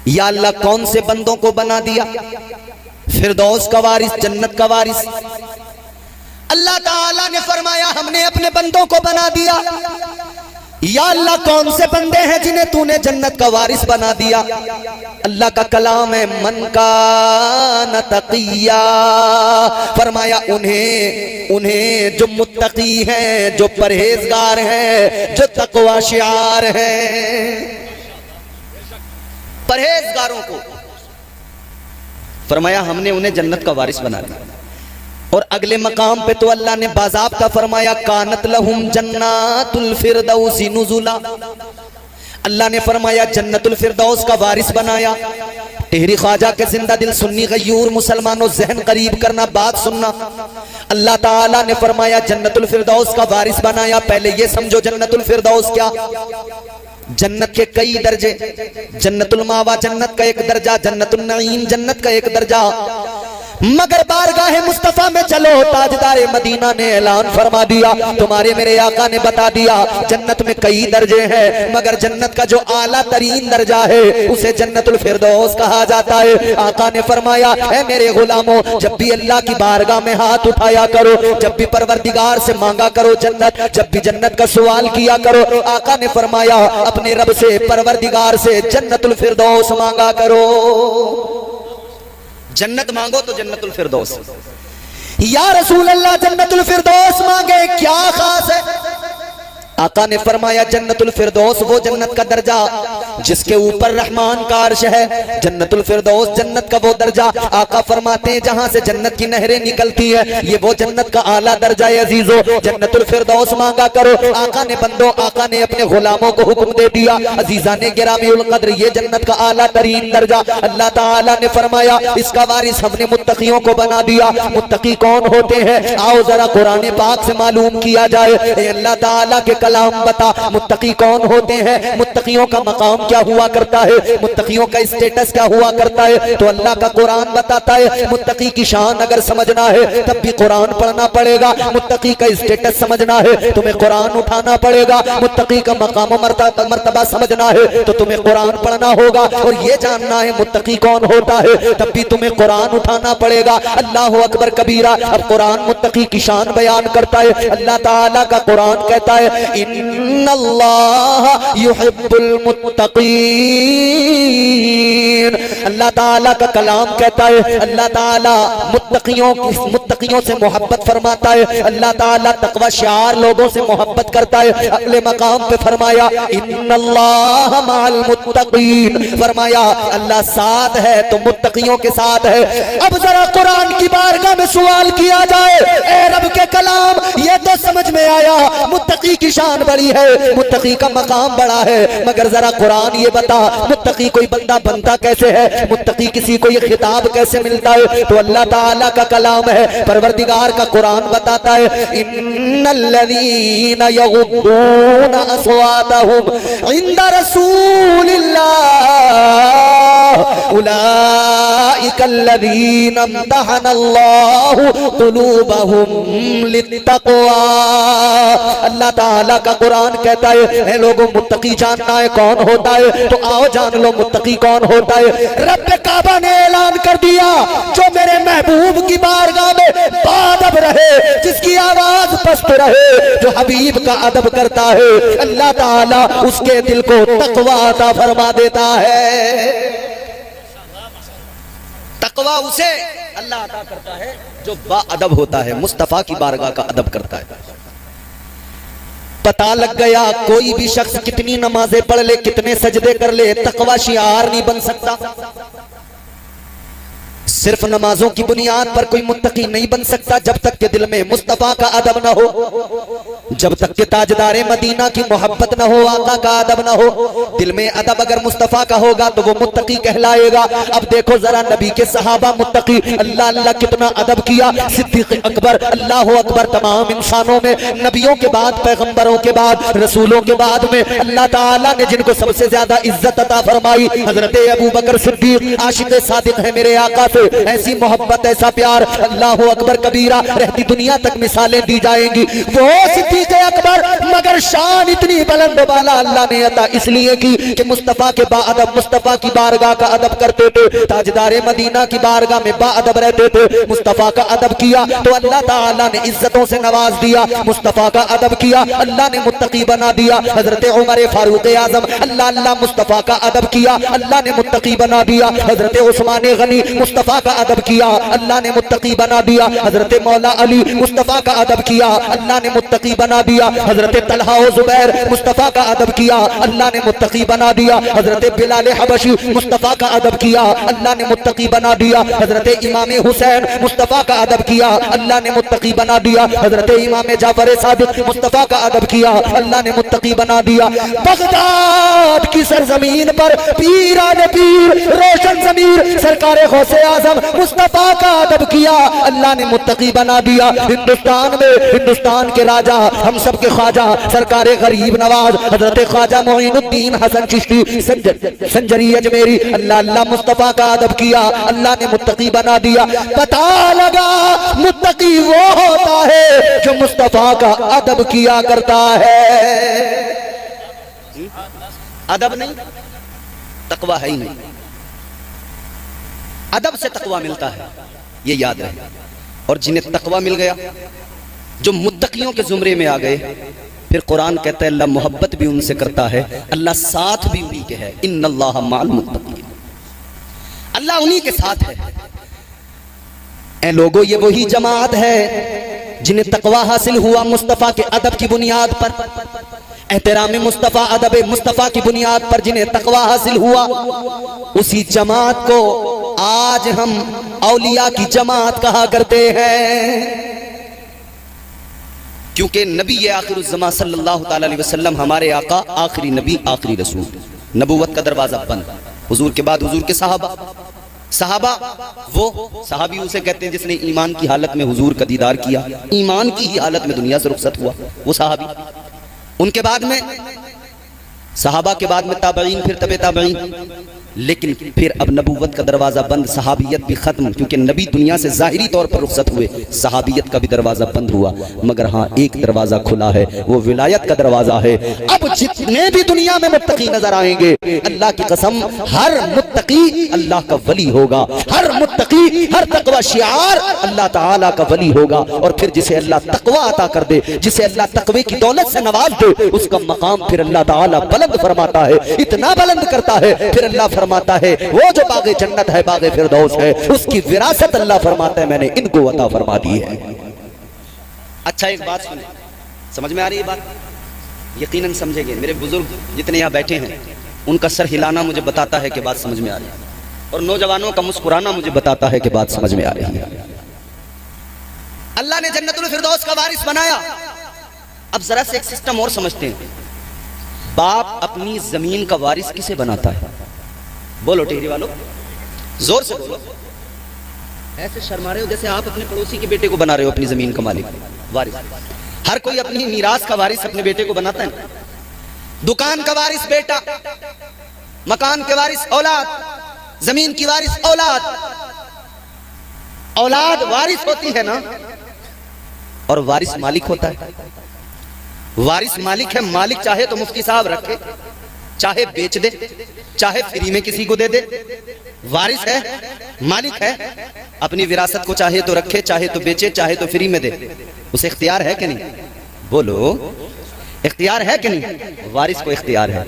या अल्लाह कौन से बंदों को बना दिया? फिरदौस का वारिस, जन्नत का वारिस। अल्लाह ताला ने फरमाया हमने अपने बंदों को बना दिया। या अल्लाह कौन से बंदे हैं जिन्हें तूने जन्नत का वारिस बना दिया? अल्लाह का कलाम है, मन का न तकिया, फरमाया उन्हें जो मुत्तकी हैं, जो परहेजगार हैं, जो तकवा शिआर हैं, परहेजगारों को फरमाया हमने उन्हें जन्नत का वारिस बना दिया। और अगले मकाम पे तो अल्लाह ने बाज़ाब्ता फरमाया, कानत लहुम जन्नातुल फिरदौसी नुज़ुला। अल्लाह ने फरमाया जन्नतुल फिरदौस का वारिस बनाया। टेहरी ख्वाजा के जिंदा दिल सुन्नी गयूर मुसलमानों, जहन करीब करना, बात सुनना। अल्लाह ताला ने फरमाया जन्नतुल फिरदौस का वारिस बनाया। पहले ये समझो जन्नतुल फिरदौस क्या? जन्नत के कई दर्जे, जन्नतुल मावा जन्नत का एक दर्जा, जन्नतुल नईम जन्नत का एक दर्जा। मगर बारगाह मुस्तफा में चलो, ताजदार मदीना ने ऐलान फरमा दिया, तुम्हारे मेरे आका ने बता दिया जन्नत में कई दर्जे हैं, मगर जन्नत का जो आला तरीन दर्जा है उसे जन्नतुल फिरदौस कहा जाता है। आका ने फरमाया, ऐ मेरे गुलामों, जब भी अल्लाह की बारगाह में हाथ उठाया करो, जब भी परवरदिगार से मांगा करो जन्नत, जब भी जन्नत का सवाल किया करो, आका ने फरमाया अपने रब से, परवरदिगार से जन्नतुल फिरदौस मांगा करो। जन्नत मांगो तो जन्नतुल फिरदौस। या रसूल अल्लाह जन्नतुल फिरदौस मांगे, क्या खास है? आका ने फरमाया जन्नतुल फिरदौस वो जन्नत का दर्जा जिसके ऊपर रहमान का अर्श है। जन्नतुल फिरदौस जन्नत का वो दर्जा, आका फरमाते हैं जहां से जन्नत की नहरें निकलती है, ये वो जन्नत का आला दर्जा है। अजीजों, जन्नतुल फिरदौस मांगा करो। आका ने बंदों, आका ने अपने गुलामों को हुक्म दे दिया, अजीजा ने गिरामीउल कद्र, ये जन्नत का आला तरीन दर्जा। अल्लाह ताला ने फरमाया इसका वारिस हमने मुत्तकियों को बना दिया। मुत्तकी कौन होते हैं? आओ जरा कुरान पाक से मालूम किया जाए। अल्लाह ताला के कलाम बता, मुत्तकी कौन होते हैं? मुत्तकियों का मकाम क्या हुआ करता है? मुत्तकियों का स्टेटस क्या हुआ करता है? तो अल्लाह का कुरान बताता है मुत्तकी की शान अगर समझना है तब भी कुरान पढ़ना पड़ेगा। मुत्तकी का स्टेटस समझना है तुम्हें कुरान उठाना पड़ेगा। मुत्तकी का मकाम मर्तबा समझना है तो तुम्हें कुरान पढ़ना होगा। और ये जानना है मुत्तकी कौन होता है तब भी तुम्हें कुरान उठाना पड़ेगा। अल्लाह अकबर कबीरा। अब कुरान मुत्तकी की शान बयान करता है। अल्लाह ताला का कुरान कहता है इन्नल्लाह युहिब्बुल मुत्तकीन, मुत्तकीन। अल्लाह ताला का कलाम कहता है, अल्लाह ताला मुत्तकियों से मोहब्बत फरमाता है, अल्लाह ताला तकवा शिआर लोगों से मोहब्बत करता है। अगले मकाम पे फरमाया इन्नल्लाह मअल मुत्तकीन, फरमाया अल्लाह साथ है तो मुत्तकियों के साथ है। अब जरा कुरान की बारगाह में सवाल किया जाए, ए रब के कलाम, ये तो समझ में आया मुत्तकी की शान बड़ी है, मुत्तकी का मकाम बड़ा है, मगर जरा कुरान ये बता मुत्तकी कोई बंदा बनता कैसे है, मुत्तकी किसी को ये खिताब कैसे मिलता है? तो अल्लाह ताला का कलाम है, परवरदिगार का कुरान बताता है इन्नल्लज़ीना यग़ुद्दूना अस्वातहुम इंदा रसूलिल्लाह उलाइकल्लज़ीना इम्तहनल्लाहु क़ुलूबहुम लित्तक़वा। अल्लाह ताला का कुरान कहता है, ए लोगों मुत्तकी जानना है कौन होता है? तो आओ जान लो मुत्तकी कौन होता है। रब काबा ने ऐलान कर दिया, जो मेरे महबूब की बारगाह में बाअदब रहे, जिसकी आवाज पस्त रहे, जो हबीब का अदब करता है, अल्लाह ताला उसके दिल को तकवा अता फरमा देता है। तकवा उसे अल्लाह अता करता है जो बाअदब होता है, मुस्तफा की बारगाह का अदब करता है। पता लग गया कोई भी शख्स कितनी नमाजें पढ़ ले, कितने सजदे कर ले, तकवा शिआर नहीं बन सकता। सिर्फ नमाजों की बुनियाद पर कोई मुत्तकी नहीं बन सकता जब तक के दिल में मुस्तफा का अदब न हो, जब तक के ताजदारे मदीना की मोहब्बत न हो, आका का अदब न हो। दिल में अदब अगर मुस्तफा का होगा तो वो मुत्तकी कहलाएगा। अब देखो जरा नबी के सहाबा मुत्तकी, अल्लाह अल्लाह कितना अदब किया। सिद्दीक अकबर, अल्लाह अकबर, तमाम इंसानों में, नबियों के बाद, पैगंबरों के बाद, रसूलों के बाद में अल्लाह ताला ने जिनको सबसे ज्यादा इज्जत अता फरमाई, हजरत अबू बकर सिद्दीक आशिक सादिक है मेरे आका से। ऐसी मोहब्बत, ऐसा प्यार, अल्लाह अकबर कबीरा, रहती दुनिया तक मिसालें दी जाएंगी। वो सिद्दीक अकबर, मगर शान इतनी बुलंद वाला अल्लाह ने अता इसलिए की कि मुस्तफा के बाअदब, मुस्तफा की बारगाह का अदब करते थे, ताजदारे मदीना की बारगाह में बाअदब रहते थे। मुस्तफा का अदब किया तो अल्लाह ताला ने इज्जतों से नवाज दिया, मुस्तफा का अदब किया अल्लाह ने मुत्तकी बना दिया। हजरत उमर फारूक आजम, अल्लाह अल्लाह, मुस्तफा का अदब किया अल्लाह ने मुत्तकी बना दिया। हजरत उस्मान गनी, मुस्तफा का अदब किया अल्लाह ने मुत्तकी बना दिया। हजरत मौला अली, मुस्तफा का अदब किया अल्लाह ने मुत्तकी बना दिया। हजरत तलहा और जुबैर, मुस्तफा का अदब किया अल्लाह ने मुत्तकी बना दिया। हजरत बिलाल हबशी, मुस्तफा का अदब किया अल्लाह ने मुत्तकी बना दिया। हजरत इमाम हुसैन, मुस्तफा का अदब किया अल्लाह ने मुत्तकी बना दिया। हजरत इमाम जाफर सादिक, मुस्तफा का अदब किया अल्लाह ने मुत्तकी बना दिया। बगदाद की सरजमीन पर पीराने पीर, रोशन जमीर, सरकार गौसे आजम, मुस्तफा का अदब किया अल्लाह ने मुत्तकी बना दिया। हिंदुस्तान में, हिंदुस्तान के राजा, हम सब के ख्वाजा, सरकार गरीब नवाज, हजरत ख्वाजा मोइनुद्दीन हसन चिश्ती संजरी अजमेरी, अल्लाह अल्लाह, मुस्तफा का अदब किया अल्लाह ने मुत्तकी बना दिया। पता लगा मुत्तकी वो होता है जो मुस्तफा का अदब किया करता है। अदब नहीं, तकवा है ही नहीं। अदब से तकवा मिलता है, ये याद रहे। और जिन्हें तकवा मिल गया, जो मुत्तकियों के जुमरे में आ गए, फिर कुरान कहता है अल्लाह मोहब्बत भी उनसे करता है, अल्लाह साथ भी उन्हीं के है। इन्नल्लाह माल मुत्तकीन, अल्लाह उन्हीं के साथ है। ऐ लोगों, ये वही जमात है जिन्हें तकवा हासिल हुआ मुस्तफा के अदब की बुनियाद पर, एहतराम मुस्तफा, अदब मुस्तफा की बुनियाद पर जिन्हें तकवा हासिल हुआ, उसी जमात को आज हम औलिया की जमात कहा करते हैं। क्योंकि नबी आखिरुज़्ज़मा सल्लल्लाहु ताला अलैहि वसल्लम हमारे आका, आखिरी नबी, आखिरी रसूल, नबूवत का दरवाजा बंद। हुजूर के बाद हुजूर के सहाबा, सहाबा वो सहाबी उसे कहते हैं जिसने ईमान की हालत में हुजूर का दीदार किया, ईमान की ही हालत में दुनिया से रुखसत हुआ, वो सहाबी। उनके बाद में सहाबा के बाद में ताबईन, फिर तबे ताबईन, लेकिन फिर अब नबूवत का दरवाजा बंद, सहाबियत भी खत्म, क्योंकि नबी दुनिया से जाहिरी तौर पर रुखसत हुए, सहाबियत का भी दरवाजा बंद हुआ। मगर हाँ, एक दरवाजा खुला है, वो विलायत का दरवाजा है। अब जितने भी दुनिया में मुत्तकी नजर आएंगे, अल्लाह की कसम, हर मुत्तकी अल्लाह का वली होगा, हर मुत्तकी, हर तकवा शिआर अल्लाह ताला का वली होगा। और फिर जिसे अल्लाह तकवा अता कर दे, जिसे अल्लाह तकवे की दौलत से नवाज दे, उसका मकाम फिर अल्लाह ताला बुलंद बुलंद फरमाता है, इतना बुलंद करता है, फिर अल्लाह फरमाता है वो जो बागे जन्नत है, बागे फिरदौस है, उसकी विरासत अल्लाह फरमाता है मैंने इनको अता फरमा दी है। अच्छा एक बात सुने, समझ में आ रही है बात? यकीनन समझेंगे। मेरे बुजुर्ग जितने यहाँ बैठे हैं उनका सर हिलाना मुझे बताता है कि बात समझ में आ रही है, और नौजवानों का मुस्कुराना मुझे बताता है कि बात समझ में आ रही है। अल्लाह ने जन्नतुल फिरदौस का वारिस बनाया। अब जरा से एक सिस्टम और समझते हैं, बाप अपनी जमीन का वारिस किसे बनाता है? बोलो टिहरी वालों, जोर से बोलो। ऐसे शर्मा रहे हो जैसे आप अपने पड़ोसी के बेटे को बना रहे हो अपनी जमीन का मालिक, वारिस। हर कोई अपनी मीरास का वारिस अपने बेटे को बनाता है। दुकान का वारिस बेटा, मकान के वारिस औलाद, जमीन की वारिस औलाद। औलाद वारिस होती है ना, और वारिस मालिक होता है। वारिस मालिक है, मालिक चाहे तो मुफ्ती साहब रखे, चाहे बेच दे, चाहे फ्री में किसी को दे दे। वारिस है, मालिक है, अपनी विरासत को चाहे तो रखे, चाहे तो बेचे, चाहे तो फ्री में दे। उसे इख्तियार है कि नहीं? बोलो, इख्तियार है कि नहीं? वारिस को इख्तियार है।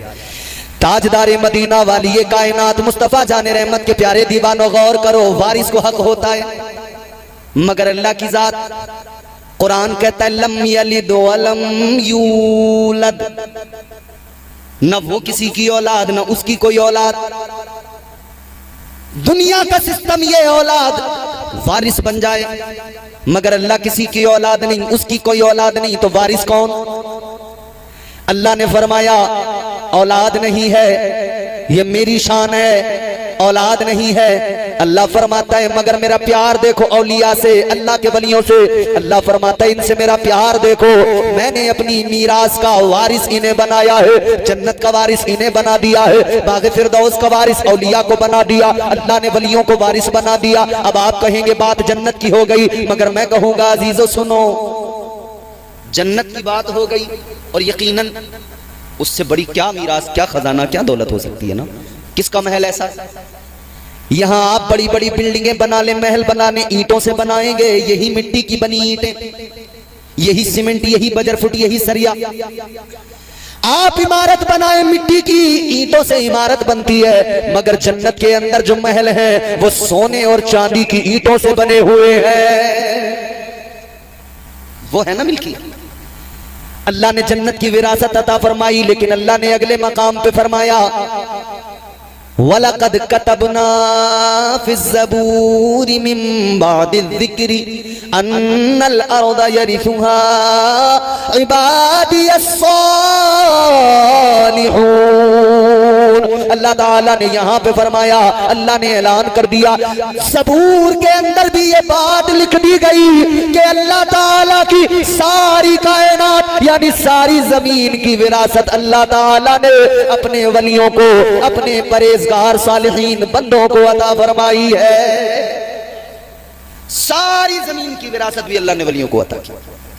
ताजदारे मदीना वाली ये कायनात मुस्तफा जाने रहमत के प्यारे दीवानों गौर करो, वारिस को हक होता है मगर अल्लाह की जात। कुरान कहता है लम यलिद वलम यूलद, न वो किसी की औलाद न उसकी कोई औलाद। दुनिया का सिस्टम ये औलाद वारिस बन जाए, मगर अल्लाह किसी की औलाद नहीं, उसकी कोई औलाद नहीं, तो वारिस कौन? अल्लाह ने फरमाया औलाद नहीं है, ये मेरी शान है, औलाद नहीं है। अल्लाह फरमाता है मगर मेरा प्यार देखो औलिया से, अल्लाह के वलियों से। अल्लाह फरमाता है इनसे मेरा प्यार देखो, मैंने अपनी मीरास का वारिस इन्हें बनाया है, जन्नत का वारिस इन्हें बना दिया है, बागे फिरदौस का वारिस औलिया को बना दिया, अल्लाह ने वलियों को वारिस बना दिया। अब आप कहेंगे बात जन्नत की हो गई, मगर मैं कहूंगा अजीजों सुनो, जन्नत की बात हो गई और यकीनन उससे बड़ी क्या मीरास, क्या खजाना, क्या दौलत हो सकती है ना? किसका महल ऐसा? यहां आप बड़ी बड़ी बिल्डिंगें बना ले, महल बनाने ईंटों से बनाएंगे, यही मिट्टी की बनी ईंटें, यही सीमेंट, यही बजर फुट, यही सरिया। आप इमारत बनाए मिट्टी की ईंटों से इमारत बनती है, मगर जन्नत के अंदर जो महल है वो सोने और चांदी की ईंटों से बने हुए हैं। वो है ना मिल्की। अल्लाह ने जन्नत की विरासत अता फरमाई, लेकिन अल्लाह ने अगले मकाम पे फरमाया वलक़द कतबना फ़िज़्ज़बूरि मिन बादिज़्ज़िक्रि अन्नल अर्ज़ यरिथुहा इबादियस सालिहून। अल्लाह ताला ने यहाँ पे फरमाया, अल्लाह ने ऐलान कर दिया, ज़बूर के अंदर भी ये बात लिख दी गई कि अल्लाह ताला की सारी कायनात यानी सारी जमीन की विरासत अल्लाह ताला ने अपने वलियों को, अपने परहेज़गार सालिहीन बंदों को अता फरमाई है। सारी जमीन की विरासत भी अल्लाह ने वलियों को अता की,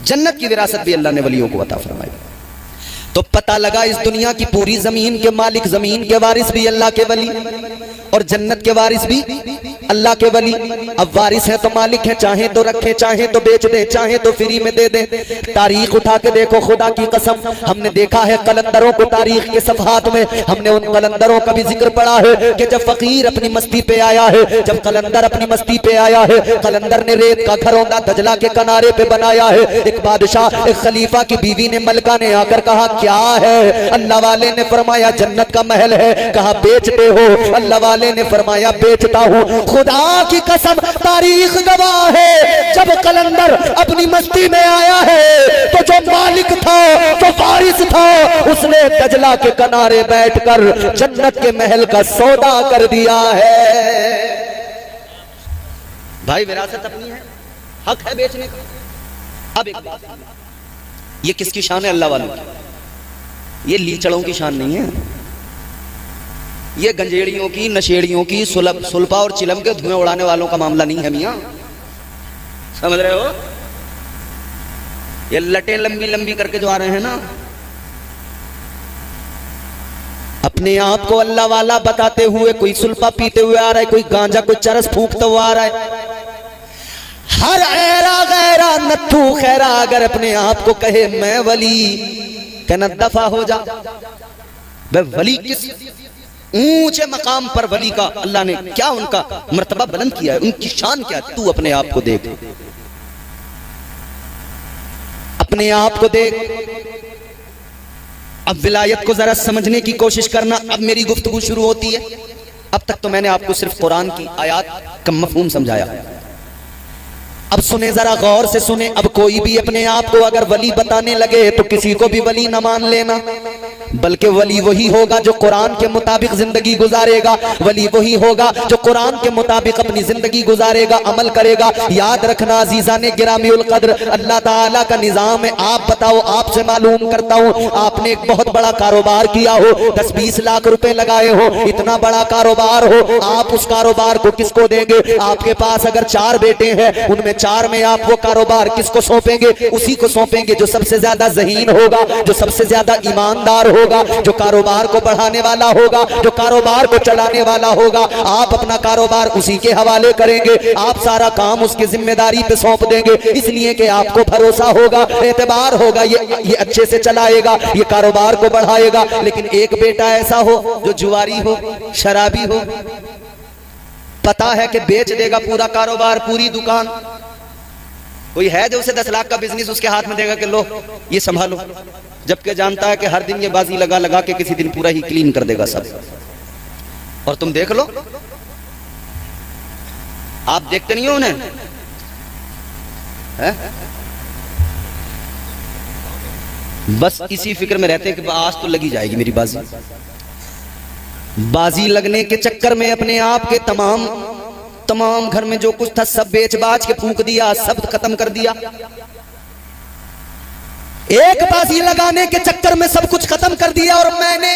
जन्नत की विरासत भी अल्लाह ने वलियों को अता फरमाई। तो पता लगा इस दुनिया की पूरी जमीन के मालिक, जमीन के वारिस भी अल्लाह के वली और जन्नत के वारिस भी अल्लाह के वली। अब वारिस है तो मालिक है, चाहे तो रखे, चाहे तो बेच दे, चाहे तो फ्री में दे दे। तारीख उठा के देखो, खुदा की कसम हमने देखा है कलंदरों को, तारीख के सफहात में हमने उन कलंदरों का भी जिक्र पढ़ा है कि जब फकीर अपनी मस्ती पे आया है, जब कलंदर अपनी मस्ती पे आया है, कलंदर ने रेत का घरौंदा दजला के किनारे पे बनाया है। एक बादशाह, एक खलीफा की बीवी ने, मलका ने आकर कहा क्या है? अल्लाह वाले ने फरमाया जन्नत का महल है। कहा बेचते हो? अल्लाह वाले ने फरमाया बेचता हूं। खुदा की कसम तारीख गवाह है, जब कलंदर अपनी मस्ती में आया है तो जो मालिक था, जो वारिस था, उसने दजला के किनारे बैठकर जन्नत के महल का सौदा कर दिया है। भाई विरासत अपनी है, हक है बेचने का। अब एक बात, ये किसकी शान है? अल्लाह वालों की। ये लीचड़ों की शान नहीं है, ये गंजेड़ियों की, नशेड़ियों की, सुलपा और चिलम के धुएं उड़ाने वालों का मामला नहीं है मियां, समझ रहे हो? ये लटें लंबी लंबी करके जो आ रहे हैं ना, अपने आप को अल्लाह वाला बताते हुए, कोई सुलपा पीते हुए आ रहा है, कोई गांजा, कोई चरस फूंकते हुए आ रहा है। हर ऐरा गैरा नत्थू खैरा अगर अपने आप को कहे मैं वली, कहना दफा हो जा। वह वली किस ऊंचे मकाम पर वली का अल्लाह ने क्या उनका मर्तबा बुलंद किया है, उनकी शान क्या है, तू अपने आप को देख, अपने आप को देख। अब विलायत को जरा समझने की कोशिश करना। अब मेरी गुफ्तगू शुरू होती है। अब तक तो मैंने आपको सिर्फ कुरान की आयत का मफहूम समझाया। अब सुने, जरा गौर से सुने। अब कोई भी अपने आप को अगर वली बताने लगे तो किसी को भी वली न मान लेना, बल्कि वली वही होगा जो कुरान के मुताबिक जिंदगी गुजारेगा, वली वही होगा जो कुरान के मुताबिक अपनी जिंदगी गुजारेगा, अमल करेगा। याद रखना अजीज़ाने गिरामीउल कद्र, अल्लाह ताला का निजाम है। आप बताओ, आपसे मालूम करता हूं, आपने एक बहुत बड़ा कारोबार किया हो, 10-20 लाख रुपए लगाए हो, इतना बड़ा कारोबार हो, आप उस कारोबार को किसको देंगे? आपके पास अगर 4 बेटे हैं, उनमें 4 में आप वो कारोबार किसको सौंपेंगे? उसी को सौंपेंगे जो सबसे ज्यादा ज़हीन होगा, जो सबसे ज्यादा ईमानदार होगा, जो कारोबार को बढ़ाने वाला होगा, जो कारोबार को चलाने वाला होगा। आप अपना कारोबार उसी के हवाले करेंगे, आप सारा काम उसकी जिम्मेदारी पे सौंप देंगे, इसलिए कि आपको भरोसा होगा, एतबार होगा, ये अच्छे से चलाएगा, ये कारोबार को बढ़ाएगा। लेकिन एक बेटा ऐसा हो जो जुआरी हो, शराबी हो, पता है कि बेच देगा पूरा कारोबार, पूरी दुकान। कोई है जो उसे 10 लाख का बिजनेस उसके हाथ में देगा कि लो ये संभालो, जबकि जानता है कि हर दिन ये बाजी लगा लगा के किसी दिन पूरा ही क्लीन कर देगा सब। और तुम देख लो, आप देखते नहीं हो उन्हें, है? बस इसी फिक्र में रहते हैं कि आज तो लगी जाएगी मेरी बाजी। बाजी लगने के चक्कर में अपने आप के तमाम घर में जो कुछ था सब बेच बाज के फूंक दिया, सब खत्म कर दिया। एक बाजी लगाने के चक्कर में सब कुछ खत्म कर दिया। और मैंने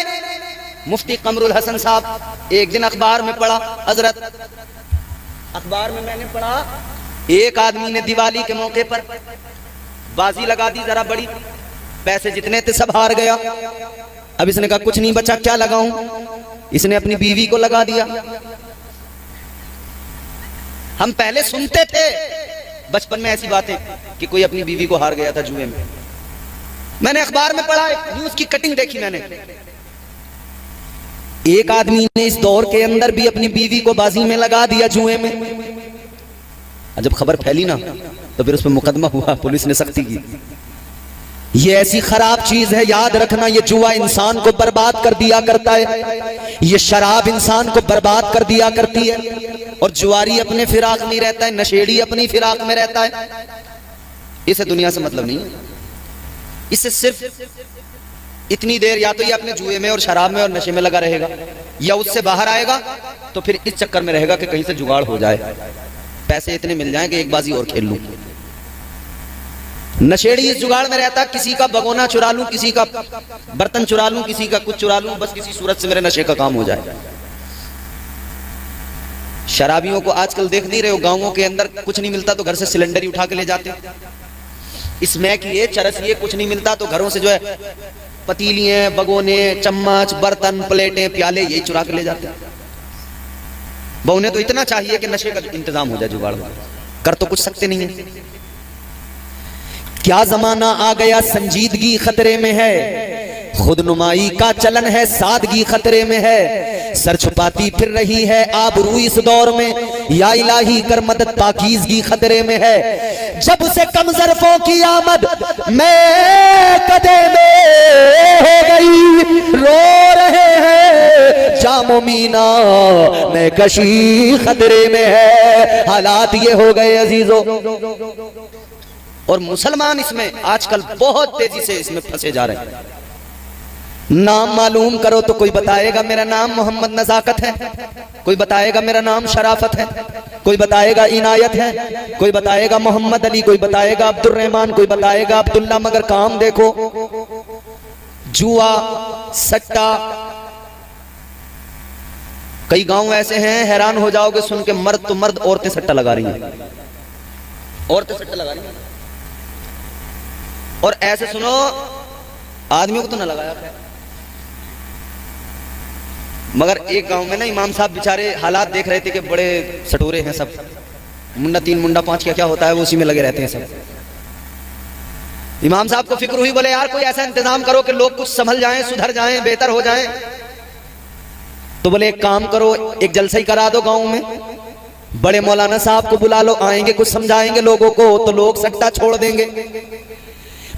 मुफ्ती कमरुल हसन साहब एक दिन अखबार में पढ़ा, हजरत अखबार में मैंने पढ़ा, एक आदमी ने दिवाली के मौके पर बाजी लगा दी जरा बड़ी, पैसे जितने थे सब हार गया। अब इसने कहा कुछ नहीं बचा, क्या लगाऊं? इसने अपनी बीवी को लगा दिया। हम पहले सुनते थे बचपन में ऐसी बातें कि कोई अपनी बीवी को हार गया था जुए में। मैंने अखबार में पढ़ा, न्यूज की कटिंग देखी मैंने, एक आदमी ने इस दौर के अंदर भी अपनी बीवी को बाजी में लगा दिया, जुए में। जब खबर फैली ना तो फिर उस पर मुकदमा हुआ, पुलिस ने सख्ती की। ये ऐसी खराब चीज है, याद रखना, ये जुआ इंसान को बर्बाद कर दिया करता है, ये शराब इंसान को बर्बाद कर दिया करती है। और जुआरी अपने फिराक में रहता है, नशेड़ी अपनी फिराक में रहता है, इसे दुनिया से मतलब नहीं है। इससे सिर्फ इतनी देर या तो ये अपने जुए में और शराब में और नशे में लगा रहेगा, या उससे बाहर आएगा तो फिर इस चक्कर में रहेगा कि कहीं से जुगाड़ हो जाए, पैसे इतने मिल जाएं कि एक बाजी और खेल लूं। नशेड़ी इस जुगाड़ में रहता, किसी का भगोना चुरा लूं, किसी का बर्तन चुरा लूं, किसी का कुछ चुरा लूं, बस किसी सूरत से मेरे नशे का काम हो जाए। शराबियों को आजकल देख नहीं रहे हो, गांवों के अंदर कुछ नहीं मिलता तो घर से सिलेंडर ही उठा के ले जाते, स्मैक ये चरस ये कुछ नहीं मिलता तो घरों से जो है पतीलियां, बगोने, चम्मच, बर्तन, प्लेटें, प्याले यही चुरा के ले जाते हैं। बहुने तो इतना चाहिए कि नशे का इंतजाम हो जाए, जुगाड़ कर तो कुछ सकते नहीं है। क्या जमाना आ गया, संजीदगी खतरे में है, खुद नुमाई का चलन है, सादगी खतरे में है, सर छुपाती फिर रही है आबरू इस दौर में, या इलाही कर मदद पाकीज़गी खतरे में है। जब से कम ज़र्फ़ों की आमद मैं कदे में हो गई, रो रहे हैं जामो मीना मैं कशी खतरे में है। हालात ये हो गए अजीजों, और मुसलमान इसमें आजकल बहुत तेजी से इसमें फंसे जा रहे हैं। नाम मालूम करो तो कोई बताएगा मेरा नाम मोहम्मद नजाकत है, कोई बताएगा मेरा नाम शराफत है, कोई बताएगा इनायत है, कोई बताएगा मोहम्मद अली, कोई बताएगा अब्दुल रहमान, कोई बताएगा अब्दुल्ला। मगर काम देखो, जुआ, सट्टा। कई गांव ऐसे हैं, हैरान हो जाओगे सुन के, मर्द तो मर्द, औरतें सट्टा लगा रही हैं, औरतें सट्टा लगा रही हैं। और ऐसे सुनो, आदमियों को तो ना लगाया, मगर एक गांव में ना इमाम साहब बेचारे हालात देख रहे थे कि बड़े सटोरे हैं सब, मुंडा 3 मुंडा 5 क्या होता है वो उसी में लगे रहते हैं सब। इमाम साहब को फिक्र हुई, बोले यार कोई ऐसा इंतजाम करो कि लोग कुछ संभल जाएं, सुधर जाएं, बेहतर हो जाएं। तो बोले एक काम करो, एक जलसा ही करा दो गांव में, बड़े मौलाना साहब को बुला लो, आएंगे कुछ समझाएंगे लोगों को, तो लोग सट्टा छोड़ देंगे।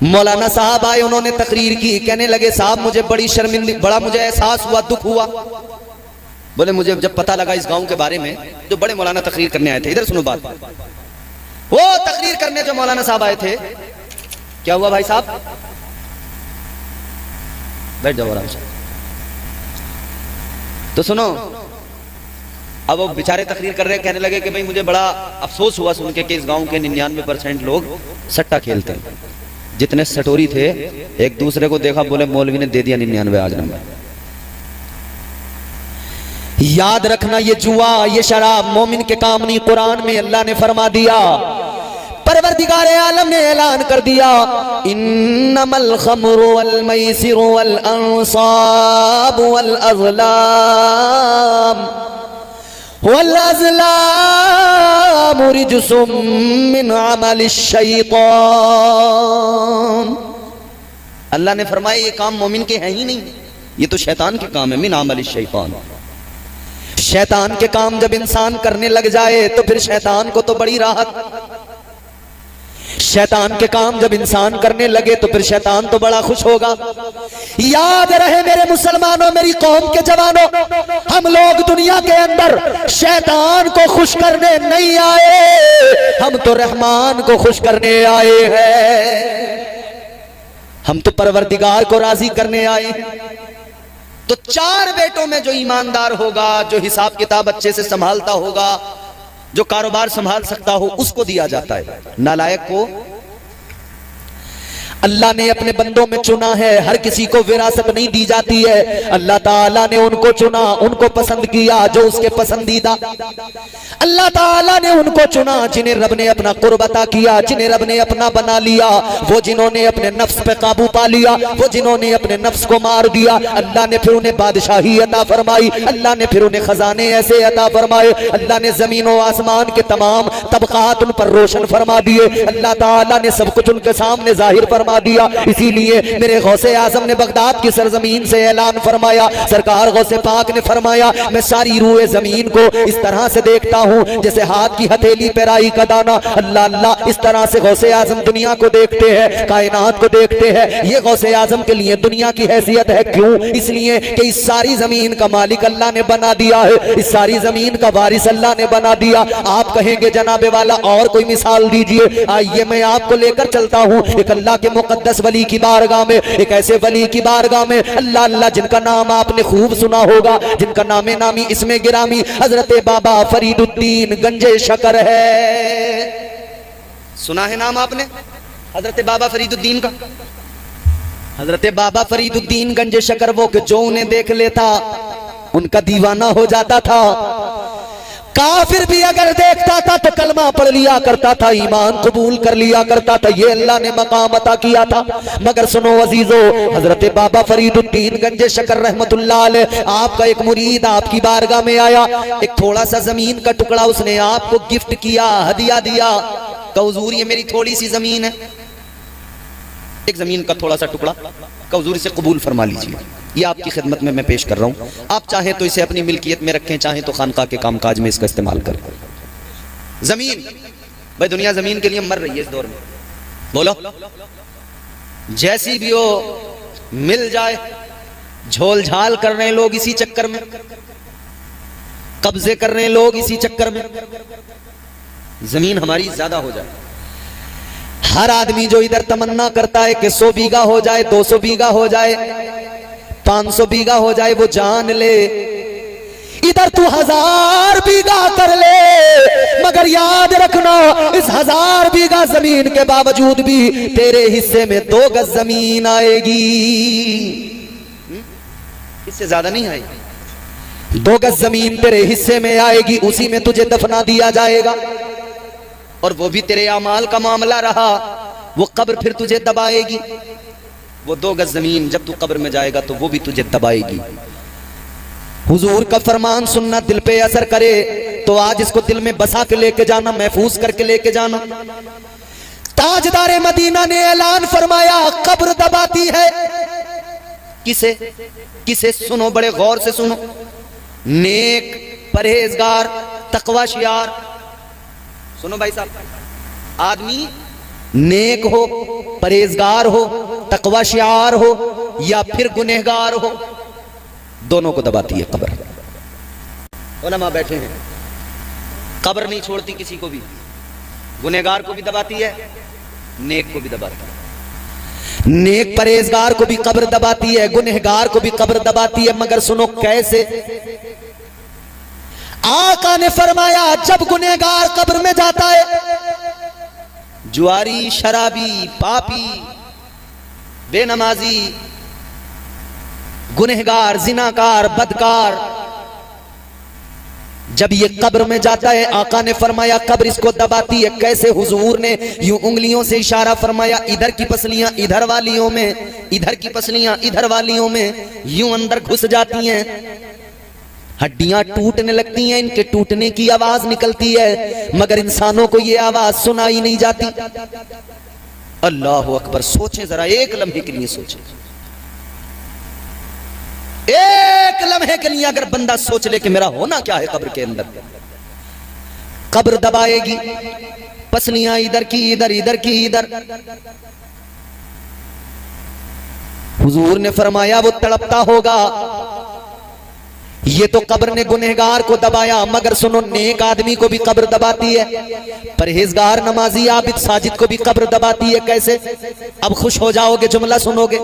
मौलाना साहब आए, उन्होंने तकरीर की, कहने लगे साहब मुझे बड़ी शर्मिंदगी, बड़ा मुझे एहसास हुआ, दुख हुआ। बोले मुझे जब पता लगा इस गांव के बारे में, जो बड़े मौलाना तकरीर करने आए थे, इधर सुनो बात, वो तकरीर करने जो मौलाना साहब आए थे, क्या हुआ भाई साहब, बैठ जाओ आराम से। तो सुनो, अब वो बेचारे तकरीर कर रहे, कहने लगे कि भाई मुझे बड़ा अफसोस हुआ सुन के कि इस गांव के 99% लोग सट्टा खेलते हैं। जितने सटोरी थे एक दूसरे को देखा, बोले मौलवी ने दे दिया 99 आज नंबर। याद रखना ये जुआ, ये शराब मोमिन के काम नहीं। कुरान में अल्लाह ने फरमा दिया, परवरदिगार आलम ने ऐलान कर दिया, इन्नमल खमरु वल मैसिरु वल अंसाब वल अज़लाम वल अज़लाम रिजसुम मिन अमलिश शैतान। अल्लाह ने फरमाया ये काम मोमिन के हैं ही नहीं, ये तो शैतान के काम है। मिन अमलिश शैतान, शैतान के काम जब इंसान करने लग जाए तो फिर शैतान को तो बड़ी राहत। शैतान के काम जब इंसान करने लगे तो फिर शैतान तो बड़ा खुश होगा। याद रहे मेरे मुसलमानों, मेरी कौम के जवानों, हम लोग दुनिया के अंदर शैतान को खुश करने नहीं आए, हम तो रहमान को खुश करने आए हैं। हम तो परवरदिगार को राजी करने आए हैं। तो 4 बेटों में जो ईमानदार होगा, जो हिसाब किताब अच्छे से संभालता होगा, जो कारोबार संभाल सकता हो, उसको दिया जाता है। नालायक को अल्लाह ने अपने बंदों में चुना है, हर किसी को विरासत नहीं दी जाती है। अल्लाह ताला ने उनको चुना, उनको पसंद किया जो उसके पसंदीदा। अल्लाह ताला ने उनको चुना जिन्हें रब ने अपना कुर्ब अता किया, जिन्हें रब ने अपना बना लिया, वो जिन्होंने अपने नफ्स पे काबू पा लिया, वो जिन्होंने अपने नफ्स को मार दिया। अल्लाह ने फिर उन्हें बादशाही अता फरमाई, अल्लाह ने फिर उन्हें खजाने ऐसे अता फरमाए, अल्लाह ने जमीन और आसमान के तमाम तबकात उन पर रोशन फरमा दिए। अल्लाह ताला ने सब कुछ उनके सामने जाहिर फरमा दिया। इसीलिए मेरे गौसे आजम ने बगदाद की सरजमीन से ऐलान फरमाया, सरकार गौसे पाक ने फरमाया, मैं सारी रूए जमीन को इस तरह से देखता हूँ जैसे हाथ की हथेली पे राई का दाना। अल्लाह अल्लाह, इस तरह से गौसे आजम दुनिया को देखते हैं, कायनात को देखते हैं। ये गौसे आजम के लिए दुनिया की हैसियत है। क्यों? इसलिए कि इस सारी जमीन का मालिक अल्लाह ने बना दिया है, इस सारी जमीन का वारिस अल्लाह ने बना दिया। आप कहेंगे जनाबे वाला और कोई मिसाल दीजिए। आइए मैं आपको लेकर चलता हूँ एक अल्लाह के मुकद्दस वली की बारगाह में, एक ऐसे वली की बारगाह में, अल्लाह अल्लाह जिनका नाम आपने खूब सुना होगा, जिनका नामे नामी इसमें गिरामी हजरत बाबा फरीदुद्दीन गंजे शकर है। सुना है नाम आपने हजरत बाबा फरीदुद्दीन का? हजरत बाबा फरीदुद्दीन गंजे शकर, वो कि जो उन्हें देख लेता उनका दीवाना हो जाता था। काफिर भी अगर देखता था तो कलमा पढ़ लिया करता था, ईमान कबूल कर लिया करता था। ये अल्लाह ने मकाम अता किया था। मगर सुनो अजीजो, हजरत बाबा फरीदुद्दीन गंजे शकर रहमतुल्लाह अलैह, आपका एक मुरीद आपकी बारगाह में आया, एक थोड़ा सा जमीन का टुकड़ा उसने आपको गिफ्ट किया, हदिया दिया। का हुजूर ये मेरी थोड़ी सी जमीन है, एक जमीन का थोड़ा सा टुकड़ा, का हुजूर इसे कबूल फरमा लीजिए, ये आपकी खिदमत में मैं पेश कर रहा हूं। आप चाहें तो इसे अपनी मिल्कियत में रखें, चाहें तो खानका के कामकाज में इसका इस्तेमाल करें। जमीन, भाई दुनिया जमीन के लिए मर रही है इस दौर में। बोलो, जैसी भी हो मिल जाए, झोल झाल कर रहे हैं लोग इसी चक्कर में, कब्जे कर रहे हैं लोग इसी चक्कर में, जमीन हमारी ज्यादा हो जाए। हर आदमी जो इधर तमन्ना करता है कि 100 बीघा हो जाए, 200 बीघा हो जाए, 500 बीघा हो जाए, वो जान ले इधर तू 1000 बीघा कर ले, मगर याद रखना इस 1000 बीघा जमीन के बावजूद भी तेरे हिस्से में 2 गज जमीन आएगी, इससे ज्यादा नहीं आएगी। 2 गज जमीन तेरे हिस्से में आएगी, उसी में तुझे दफना दिया जाएगा। और वो भी तेरे अमाल का मामला रहा, वो कब्र फिर तुझे दबाएगी। वो 2 गज जमीन जब तू कब्र में जाएगा तो वो भी तुझे दबाएगी। हुजूर का फरमान सुनना दिल पे असर करे तो आज इसको दिल में बसा के लेके जाना, महफूज करके लेके जाना। ताजदारे मदीना ने ऐलान फरमाया कब्र दबाती है किसे किसे? सुनो बड़े गौर से सुनो। नेक, परहेजगार, तकवा शियार। सुनो भाई साहब, आदमी नेक हो, परहेजगार हो, तकवा शियार हो या फिर गुनहगार हो, दोनों को दबाती है कब्र। उलमा बैठे हैं, कब्र नहीं छोड़ती किसी को भी, गुनहगार को भी दबाती है, नेक को भी दबाती है। नेक परहेजगार को भी कब्र दबाती है, गुनहगार को भी कब्र दबाती है। मगर सुनो कैसे? आका ने फरमाया जब गुनहगार कब्र में जाता है, जुआरी, शराबी, पापी, बेनमाजी, गुनहगार, जिनाकार, बदकार, जब ये कब्र में जाता है, आका ने फरमाया कब्र इसको दबाती है। कैसे? हुजूर ने यूं उंगलियों से इशारा फरमाया, इधर की पसलियां इधर वालियों में, इधर की पसलियां इधर वालियों में यूं अंदर घुस जाती हैं, हड्डियां टूटने लगती हैं, इनके टूटने की आवाज निकलती है, मगर इंसानों को यह आवाज सुनाई नहीं जाती। अल्लाह अकबर। सोचें जरा, एक लम्हे के लिए सोचें, एक लम्हे के लिए अगर बंदा सोच ले कि मेरा होना क्या है कब्र के अंदर। कब्र दबाएगी, पसलियां इधर की इधर, इधर की इधर। हुजूर ने फरमाया वो तड़पता होगा। ये तो कब्र ने गुनहगार को दबाया, मगर सुनो नेक आदमी को भी कब्र दबाती है, परहेजगार, नमाजी, आबिद, साजिद को भी कब्र दबाती है। कैसे? अब खुश हो जाओगे, जुमला सुनोगे।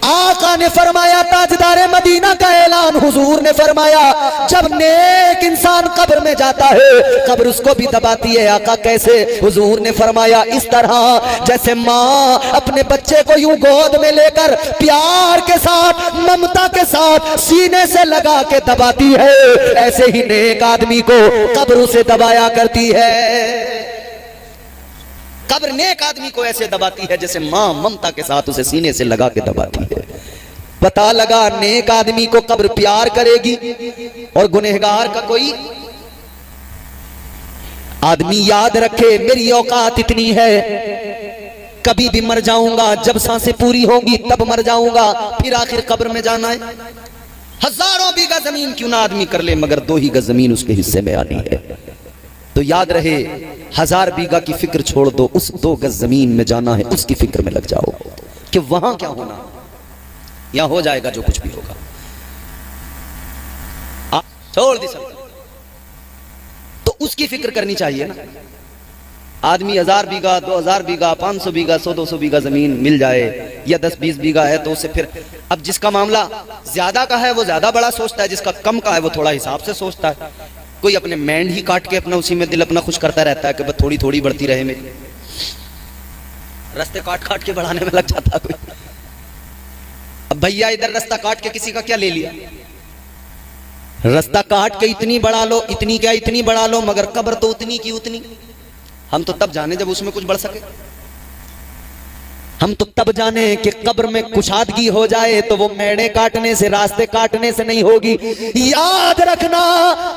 आका ने फरमाया, ताजदारे मदीना का ऐलान, हुजूर ने फरमाया जब नेक इंसान कब्र में जाता है, कब्र उसको भी दबाती है। आका कैसे? हुजूर ने फरमाया इस तरह जैसे माँ अपने बच्चे को यूं गोद में लेकर प्यार के साथ, ममता के साथ सीने से लगा के दबाती है, ऐसे ही नेक आदमी को कब्र उसे दबाया करती है। कब्र नेक आदमी को ऐसे दबाती है जैसे मां ममता के साथ उसे सीने से लगा के दबाती है। पता लगा नेक आदमी को कब्र प्यार करेगी और गुनहगार का कोई आदमी याद रखे मेरी औकात इतनी है, कभी भी मर जाऊंगा, जब सांसें पूरी होंगी तब मर जाऊंगा, फिर आखिर कब्र में जाना है। हजारों बीघा जमीन क्यों ना आदमी कर ले, मगर 2 ही गज जमीन उसके हिस्से में आनी है। तो याद रहे 1000 बीघा की फिक्र छोड़ दो, उस 2 गज जमीन में जाना है, उसकी फिक्र में लग जाओ कि वहां क्या होना, यहां हो जाएगा जो कुछ भी होगा। छोड़ दी सब, तो उसकी फिक्र करनी चाहिए ना। आदमी 1000 बीघा, 2000 बीघा, 500 बीघा, 100-200 बीघा जमीन मिल जाए या 10-20 बीघा है तो उसे फिर, अब जिसका मामला ज्यादा का है वो ज्यादा बड़ा सोचता है, जिसका कम का है वो थोड़ा हिसाब से सोचता है। कोई अपने मैंड ही काट के अपना उसी में दिल अपना खुश करता रहता है कि बस थोड़ी थोड़ी बढ़ती रहे मेरी, रास्ते काट काट के बढ़ाने में लग जाता कोई। अब भैया इधर रास्ता काट के किसी का क्या ले लिया, रास्ता काट के इतनी बढ़ा लो, इतनी क्या इतनी बढ़ा लो, मगर कब्र तो उतनी की उतनी। हम तो तब जाने जब उसमें कुछ बढ़ सके, हम तो तब जाने कि कब्र में कुशादगी हो जाए तो वो मेढ़े काटने से, रास्ते काटने से नहीं होगी। याद रखना,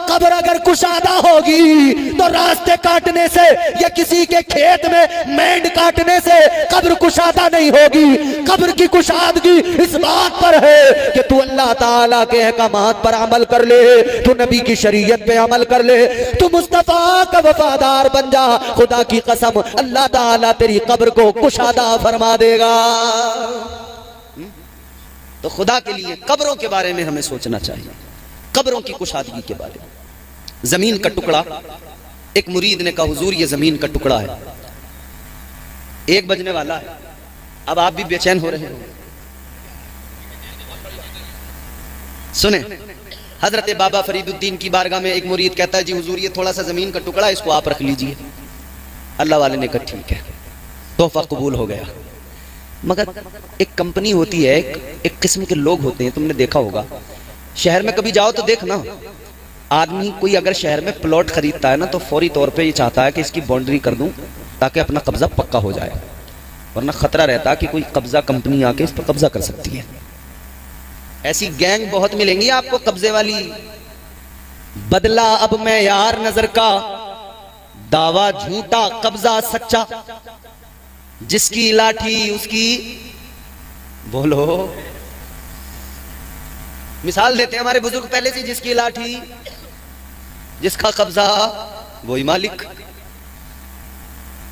कब्र अगर कुशादा होगी तो रास्ते काटने से या किसी के खेत में मेंढ काटने से कब्र कुशादा नहीं होगी। कब्र की कुशादगी इस बात पर है कि तू अल्लाह ताला के अहकामात पर अमल कर ले, तू नबी की शरीयत पे अमल कर ले, तू मुस्तफा का वफादार बन जा। खुदा की कसम अल्लाह ताला तेरी कब्र को कुशादा फरमा देगा। तो खुदा के लिए कब्रों के बारे में हमें सोचना चाहिए, कब्रों की कुशादगी के बारे में। जमीन का टुकड़ा, एक मुरीद ने कहा हुजूर ये जमीन का टुकड़ा है, 1 बजने वाला है, अब आप भी बेचैन हो रहे हो। सुने, हजरत बाबा फरीदुद्दीन की बारगाह में एक मुरीद कहता है जी हुजूर ये थोड़ा सा जमीन का टुकड़ा है, इसको आप रख लीजिए। अल्लाह वाले ने कहा ठीक है, तोहफा कबूल हो गया। मगर एक कंपनी होती है, एक किस्म के लोग होते हैं, तुमने देखा होगा शहर में कभी जाओ तो देखना, आदमी कोई अगर शहर में प्लॉट खरीदता है ना तो फौरी तौर पे ये चाहता है कि इसकी बाउंड्री कर दूं ताकि अपना कब्जा पक्का हो जाए, वरना खतरा रहता है कि कोई कब्जा कंपनी आके इस पर कब्जा कर सकती है। ऐसी गैंग बहुत मिलेंगी आपको कब्जे वाली। बदला अब मैं यार नजर का, दावा झूठा कब्जा सच्चा। जिसकी लाठी उसकी, बोलो, मिसाल देते हैं हमारे बुजुर्ग पहले से, जिसकी लाठी जिसका कब्जा वही मालिक।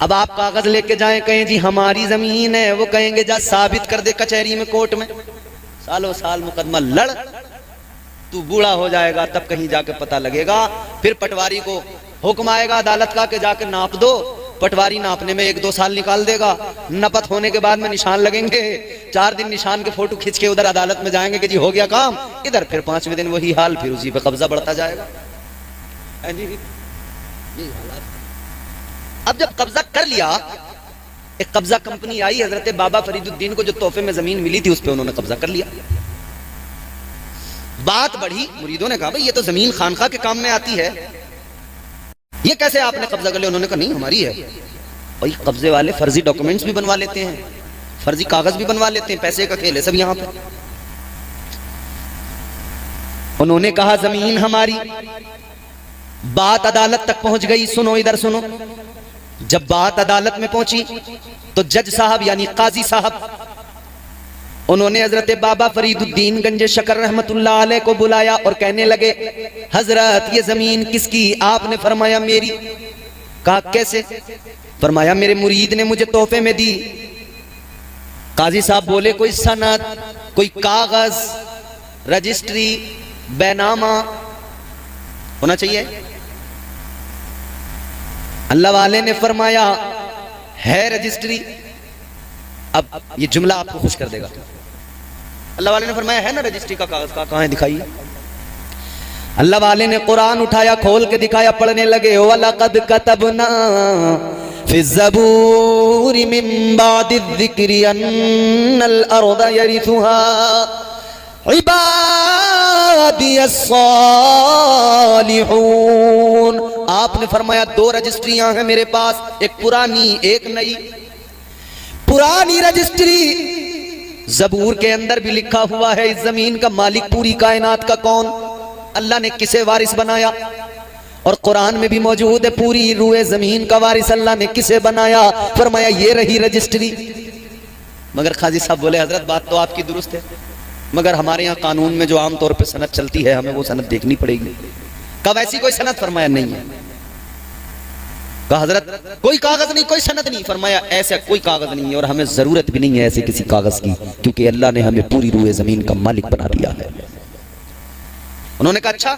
अब आप कागज लेके जाएं, कहें जी हमारी जमीन है, वो कहेंगे जा साबित कर दे कचहरी में, कोर्ट में, सालों साल मुकदमा लड़, तू बूढ़ा हो जाएगा तब कहीं जाके पता लगेगा। फिर पटवारी को हुक्म आएगा अदालत का कि जाके नाप दो, पटवारी नापने में 1-2 साल निकाल देगा, नपत होने के बाद में निशान लगेंगे, 4 दिन निशान के फोटो खींच के उधर अदालत में जाएंगे कि जी हो गया काम, इधर फिर 5वें दिन वही हाल, फिर उसी पे कब्जा बढ़ता जाएगा। अब जब कब्जा कर लिया, एक कब्जा कंपनी आई, हजरत बाबा फरीदुद्दीन को जो तोहफे में जमीन मिली थी उस पे उन्होंने कब्जा कर लिया। बात बढ़ी, मुरीदों ने कहा भाई ये तो जमीन खानका के काम में आती है, ये कैसे आपने कब्जा कर लिया? उन्होंने कहा नहीं हमारी है। भाई कब्जे वाले फर्जी डॉक्यूमेंट्स भी बनवा लेते हैं, फर्जी कागज भी बनवा लेते हैं, पैसे का खेल है सब यहां पे। उन्होंने कहा जमीन हमारी। बात अदालत तक पहुंच गई, सुनो इधर सुनो। जब बात अदालत में पहुंची तो जज साहब यानी काजी साहब, उन्होंने हजरत बाबा फरीदुद्दीन गंज शकर रहमतुल्लाह अलैह को बुलाया और कहने लगे हजरत ये जमीन किसकी? आपने फरमाया मेरी। कहा कैसे? फरमाया मेरे मुरीद ने मुझे तोहफे में दी। काजी साहब बोले कोई सनद, कोई कागज, रजिस्ट्री, बैनामा होना चाहिए। अल्लाह वाले ने फरमाया है रजिस्ट्री। अब ये जुमला आपको खुश कर देगा। अल्लाह वाले ने फरमाया है ना रजिस्ट्री का कागज, का कहां है दिखाइए। अल्लाह वाले ने कुरान उठाया, खोल के दिखाया, पढ़ने लगे वलक़द कतबना फी ज़बूर मिन बादि ज़िक्रि अन्नल अर्द यरिथुहा इबादियस सालिहून। आपने फरमाया 2 रजिस्ट्रियां हैं मेरे पास, एक पुरानी एक नई। पुरानी रजिस्ट्री ज़बूर के अंदर भी लिखा हुआ है इस जमीन का मालिक पूरी कायनात का कौन, अल्लाह ने किसे वारिस बनाया, और कुरान में भी मौजूद है पूरी रूए जमीन का वारिस अल्लाह ने किसे बनाया। फरमाया ये रही रजिस्ट्री। मगर काजी साहब बोले हजरत बात तो आपकी दुरुस्त है, मगर हमारे यहाँ कानून में जो आमतौर पर सनद चलती है हमें वो सनद देखनी पड़ेगी। कब ऐसी कोई सनद? फरमाया नहीं है। कहा हजरत कोई कागज नहीं, कोई सनद नहीं? फरमाया ऐसा कोई कागज नहीं है और हमें जरूरत भी नहीं है ऐसे किसी कागज की, क्योंकि अल्लाह ने हमें पूरी रूए जमीन का मालिक बना दिया है। उन्होंने कहा अच्छा।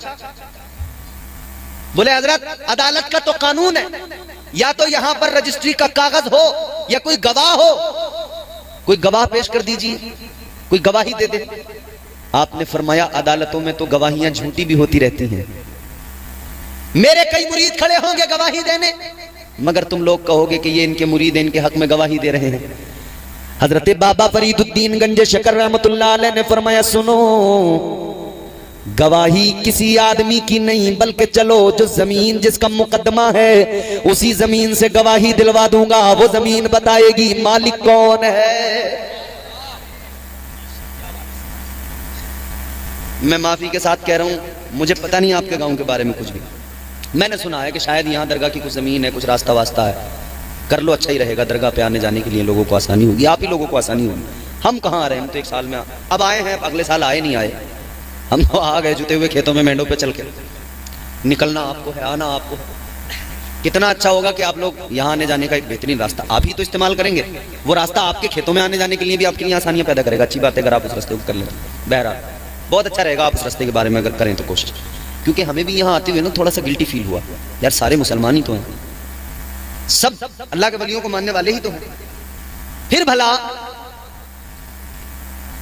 बोले हजरत अदालत का तो कानून है, या तो यहां पर रजिस्ट्री का कागज हो या कोई गवाह हो, कोई गवाह पेश कर दीजिए, कोई गवाही दे दे। आपने फरमाया अदालतों में तो गवाहियां झूठी भी होती रहती हैं, मेरे कई मुरीद खड़े होंगे गवाही देने, मगर तुम लोग कहोगे कि ये इनके मुरीद इनके हक में गवाही दे रहे हैं। हजरत बाबा फरीदुद्दीन गंज शकर रहमतुल्लाह अलैह ने फरमाया सुनो, गवाही किसी आदमी की नहीं, बल्कि चलो जो जमीन जिसका मुकदमा है उसी जमीन से गवाही दिलवा दूंगा, वो जमीन बताएगी मालिक कौन है। मैं माफी के साथ कह रहा हूं, मुझे पता नहीं आपके गांव के बारे में कुछ भी। मैंने सुना है कि शायद यहाँ दरगाह की कुछ जमीन है, कुछ रास्ता वास्ता है, कर लो अच्छा ही रहेगा, दरगाह पे आने जाने के लिए लोगों को आसानी होगी, आप ही लोगों को आसानी होगी। हम कहाँ आ रहे हैं, हम तो 1 साल में अब आए हैं, अगले साल आए नहीं आए, हम तो आ गए जुते हुए खेतों में मेंढों पे चल के। निकलना आपको है, आना आपको है। कितना अच्छा होगा कि आप लोग यहाँ आने जाने का एक बेहतरीन रास्ता आप ही तो इस्तेमाल करेंगे, वो रास्ता आपके खेतों में आने जाने के लिए भी आपके लिए आसानियां पैदा करेगा। अच्छी बात है अगर आप उस रास्ते को कर लें, बहरहाल बहुत अच्छा रहेगा आप उस रास्ते के बारे में अगर करें तो कोशिश, क्योंकि हमें भी यहाँ आते हुए ना थोड़ा सा गिल्टी फील हुआ, यार सारे मुसलमान ही तो हैं, सब अल्लाह के वलियों को मानने वाले ही तो हैं, फिर भला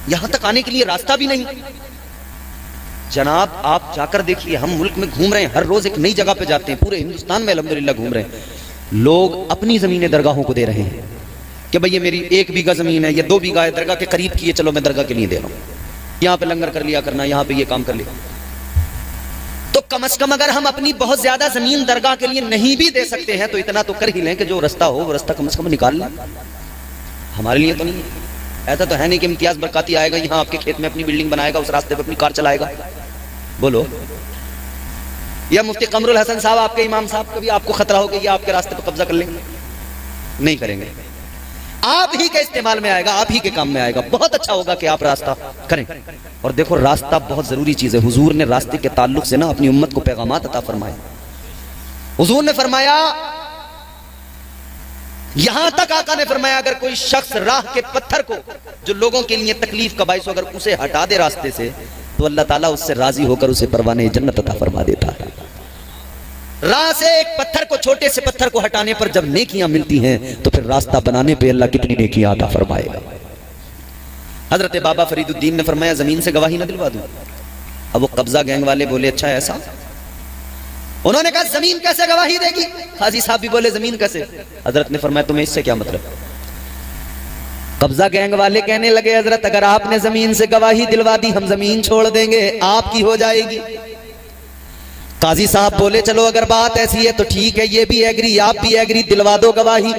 यहां तक आने के लिए रास्ता भी नहीं। जनाब आप जाकर देखिए, हम मुल्क में घूम रहे हैं, हर रोज एक नई जगह पे जाते हैं, पूरे हिंदुस्तान में अल्हम्दुलिल्लाह घूम रहे हैं, लोग अपनी जमीनें दरगाहों को दे रहे हैं कि भाई ये मेरी 1 बीघा जमीन है या 2 बीघा है, दरगाह के करीब की है, चलो मैं दरगाह के लिए दे रहा हूं, यहाँ पे लंगर कर लिया करना, यहाँ पे ये काम कर लिया। तो कम से कम अगर हम अपनी बहुत ज्यादा जमीन दरगाह के लिए नहीं भी दे सकते हैं तो इतना तो कर ही लें कि जो रास्ता हो वो रास्ता कम से कम निकाल लें। हमारे लिए तो नहीं है, ऐसा तो है नहीं कि इम्तियाज बरकाती आएगा यहाँ आपके खेत में अपनी बिल्डिंग बनाएगा, उस रास्ते पे अपनी कार चलाएगा, बोलो। या मुफ्ती कमरुल हसन साहब आपके इमाम साहब कभी आपको खतरा हो कि ये आपके रास्ते पर कब्जा कर लेंगे? नहीं करेंगे। आप ही के इस्तेमाल में आएगा, आप ही के काम में आएगा। बहुत अच्छा होगा कि आप रास्ता करें। और देखो रास्ता बहुत जरूरी चीज है। हुजूर ने रास्ते के ताल्लुक से ना अपनी उम्मत को पैगामात अता फरमाए। हुजूर ने फरमाया, यहां तक आका ने फरमाया, अगर कोई शख्स राह के पत्थर को जो लोगों के लिए तकलीफ का बाइस हो, अगर उसे हटा दे रास्ते से, तो अल्लाह ताला उससे राजी होकर उसे परवाने जन्नत अता फरमा देता है। राह से एक पत्थर को, छोटे से पत्थर को हटाने पर जब नेकियां मिलती हैं, तो फिर रास्ता बनाने पे अल्लाह कितनी नेकियां अता फरमाएगा। हजरत बाबा फरीदुद्दीन ने फरमाया, जमीन से गवाही ना दिलवा दूं। अब वो कब्जा गैंग वाले बोले, अच्छा ऐसा? उन्होंने कहा जमीन कैसे गवाही देगी? हाजी साहब भी बोले, जमीन कैसे? हजरत ने फरमाया, तुम्हें इससे क्या मतलब? कब्जा गैंग वाले कहने लगे, हजरत अगर आपने जमीन से गवाही दिलवा दी, हम जमीन छोड़ देंगे, आपकी हो जाएगी। काजी साहब बोले, चलो अगर बात ऐसी है तो ठीक है, ये भी एग्री, आप भी एग्री, दिलवा दो गवाही।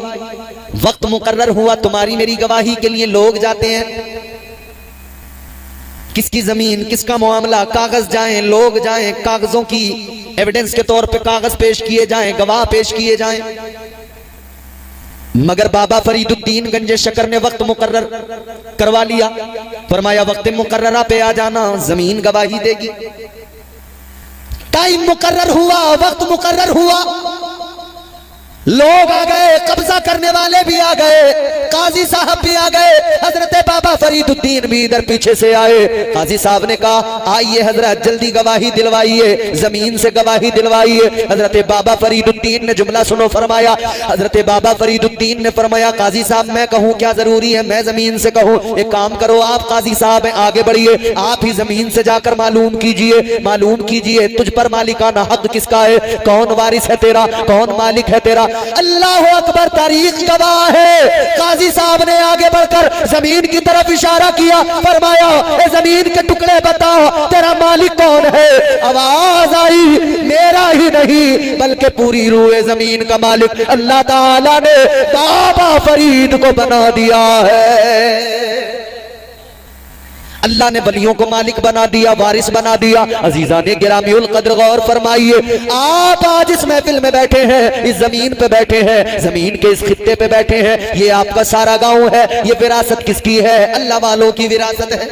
वक्त मुकर्रर हुआ, तुम्हारी मेरी गवाही के लिए लोग जाते हैं। किसकी जमीन, किसका मामला, कागज जाएं, लोग जाएं, कागजों की एविडेंस के तौर पे कागज पेश किए जाएं, गवाह पेश किए जाएं। मगर बाबा फरीदुद्दीन गंजे शकर ने वक्त मुकर्रर करवा लिया। फरमाया, वक्त मुकर्ररा पे आ जाना, जमीन गवाही देगी। टाइम मुकर्रर हुआ, वक्त मुकर्रर हुआ, लोग आ गए, कब्जा करने वाले भी आ गए, काजी साहब भी आ गए। हजरत बाबा फरीदुद्दीन भी इधर पीछे से आए। काजी साहब ने कहा, आइए हजरत, जल्दी गवाही दिलवाइए, जमीन से गवाही दिलवाइए। हजरत बाबा फरीदुद्दीन ने जुमला सुनो, फरमाया, हजरत बाबा फरीदुद्दीन ने फरमाया, काजी साहब मैं कहूं क्या जरूरी है, मैं जमीन से कहूं? एक काम करो, आप काजी साहब हैं, आगे बढ़िए, आप ही जमीन से जाकर मालूम कीजिए, मालूम कीजिए तुझ पर मालिकाना हक किसका है, कौन वारिस है तेरा, कौन मालिक है तेरा। अल्लाह अकबर, तारीख गवाह है। काजी साहब ने आगे बढ़कर जमीन की तरफ इशारा किया, फरमाया, ए जमीन के टुकड़े बताओ, तेरा मालिक कौन है? आवाज आई, मेरा ही नहीं बल्कि पूरी रूए जमीन का मालिक अल्लाह ताला ने बाबा फरीद को बना दिया है। अल्लाह ने वलियों को मालिक बना दिया, वारिस बना दिया। अजीजा ने गिरामीउल कद्र, गौर फरमाइए, आप आज इस महफिल में बैठे हैं, इस जमीन पे बैठे हैं, जमीन के इस खित्ते पे बैठे हैं, ये आपका सारा गांव है। ये विरासत किसकी है? अल्लाह वालों की विरासत है,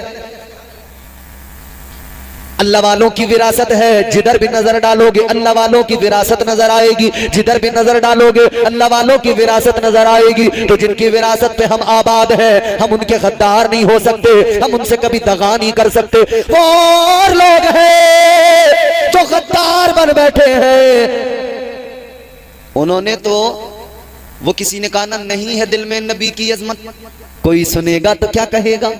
अल्लाह वालों की विरासत है। जिधर भी नजर डालोगे अल्लाह वालों की विरासत नजर आएगी, जिधर भी नजर डालोगे अल्लाह वालों की विरासत नजर आएगी। तो जिनकी विरासत पे हम आबाद हैं, हम उनके गद्दार नहीं हो सकते, हम उनसे कभी दगा नहीं कर सकते। वो और लोग हैं जो गद्दार बन बैठे हैं। उन्होंने तो, वो किसी ने कहा ना, नहीं है दिल में नबी की अजमत, कोई सुनेगा तो क्या कहेगा।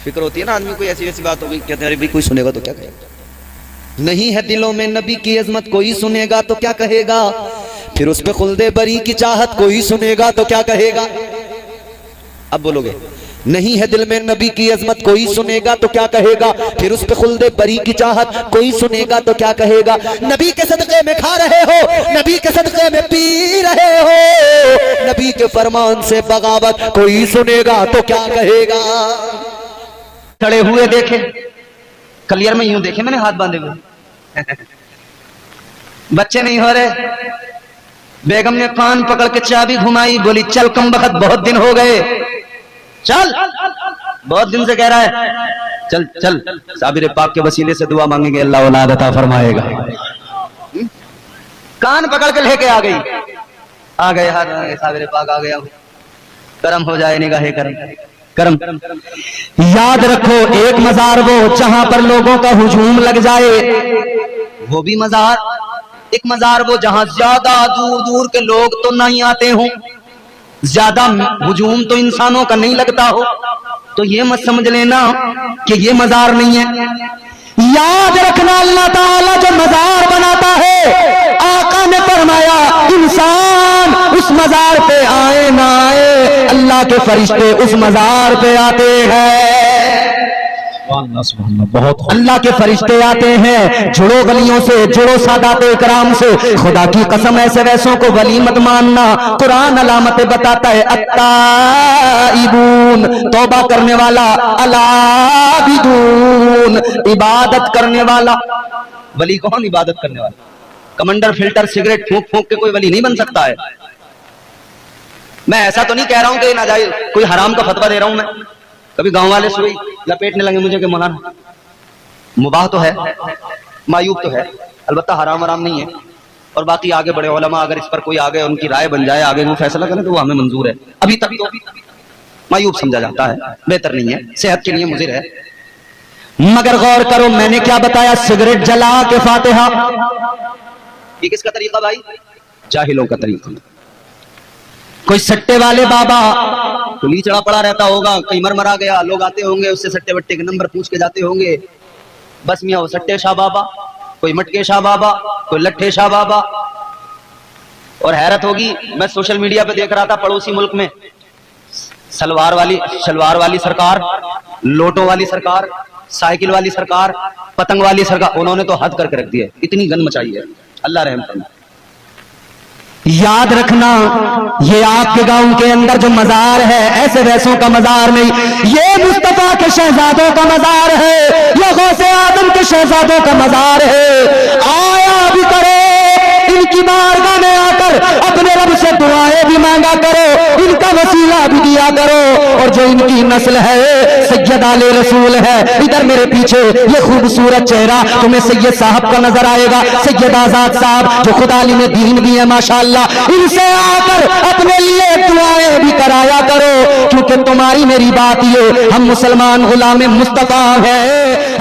फिक्र होती है ना आदमी, कोई ऐसी बात हो गई, कहते हैं भाई कोई सुनेगा तो क्या कहेगा। नहीं है दिलों में नबी की अजमत, कोई सुनेगा तो क्या कहेगा। फिर उस पे खुल्दे बरी की चाहत, कोई सुनेगा तो क्या कहेगा। अब बोलोगे, नहीं है दिल में नबी की अजमत, कोई सुनेगा तो क्या कहेगा। फिर उस पे खुल्दे बरी की चाहत, कोई सुनेगा तो क्या कहेगा। नबी के सदक़े में खा रहे हो, नबी के सदक़े में पी रहे हो, नबी के फरमान से बगावत, कोई सुनेगा तो क्या कहेगा। खड़े हुए देखे, कलियर में यूं देखे मैंने, हाथ बांधे हुए बच्चे नहीं हो रहे। बेगम ने कान पकड़ के चाबी घुमाई, बोली, चल कम वक्त, बहुत दिन हो गए, चल, बहुत दिन से कह रहा है, चल चल, साबिर पाक के वसीले से दुआ मांगेंगे, अल्लाह औलाद अता फरमाएगा। कान पकड़ के लेके आ गई, आ गए हाथ, साबिर पाक आ गया, करम हो जाए, निगाहे करम। याद रखो, एक मजार वो जहां पर लोगों का हुजूम लग जाए, वो भी मजार। एक मजार वो जहां ज्यादा दूर दूर के लोग तो नहीं आते हों, ज्यादा हुजूम तो इंसानों का नहीं लगता हो, तो ये मत समझ लेना कि ये मजार नहीं है। याद रखना, अल्लाह ताला जो मजार बनाता है, आका ने फरमाया, इंसान उस मजार पे आए ना आए, अल्लाह के फरिश्ते उस मजार पे आते हैं। बहुत अल्लाह के फरिश्ते आते हैं। जुड़ो वलियों से, जुड़ो सादाते इकराम से। खुदा की कसम, ऐसे वैसों को वली मत मानना। कुरान अलामतें बताता है, अत्ताइबून, तौबा करने वाला, अलाबिदून, इबादत करने वाला। वली कौन? इबादत करने वाला। कमांडर फिल्टर सिगरेट फूंक फूंक के कोई वली नहीं बन सकता है। मैं ऐसा तो नहीं कह रहा हूं कि नाजायज कोई हराम का फतवा दे रहा हूं मैं। कभी गांव वाले सुई लपेटने लगे मुझे कि मौलाना मुबाह तो है, मायूब तो है, अलबत्ता हराम हराम नहीं है। और बाकी आगे बड़े उलमा अगर इस पर कोई आगे उनकी राय बन जाए, आगे वो फैसला करें तो वो हमें मंजूर है। अभी तक तो मायूब समझा जाता है, बेहतर नहीं है, सेहत के लिए मुज़िर है। मगर गौर करो मैंने क्या बताया, सिगरेट जला के फातिहा। ये किसका तरीका भाई? जाहिलों का तरीका। कोई सट्टे वाले बाबा कुली चढ़ा पड़ा रहता होगा, कहीं मरा गया, लोग आते होंगे उससे सट्टे वट्टे के नंबर पूछ के जाते होंगे। बस मियाँ वो सट्टे शाह बाबा, कोई मटके शाह बाबा, कोई लट्ठे शाह बाबा। और हैरत होगी, मैं सोशल मीडिया पे देख रहा था पड़ोसी मुल्क में शलवार वाली सरकार, लोटों वाली सरकार, साइकिल वाली सरकार, पतंग वाली सरकार, उन्होंने तो हद करके रख दिया। इतनी गंद मचाई है, अल्लाह रहम फरमाए। याद रखना, ये आपके गांव के अंदर जो मजार है ऐसे वैसों का मजार नहीं, ये मुस्तफा के शहजादों का मजार है, ये गौसे आदम के शहजादों का मजार है। आया भी करो इनकी बारगाह में आकर, अपने रब से दुआएं भी मांगा करो, इनका वसीला भी दिया करो। और जो इनकी नस्ल है सैयद आले रसूल है, इधर मेरे पीछे ये खूबसूरत चेहरा तुम्हें सैयद साहब का नजर आएगा, सैयद आजाद साहब जो खुदा में दीन भी है माशाअल्लाह। इनसे आकर अपने लिए दुआएं भी कराया करो, क्योंकि तुम्हारी मेरी बात ये, हम मुसलमान गुलाम मुस्तफा है।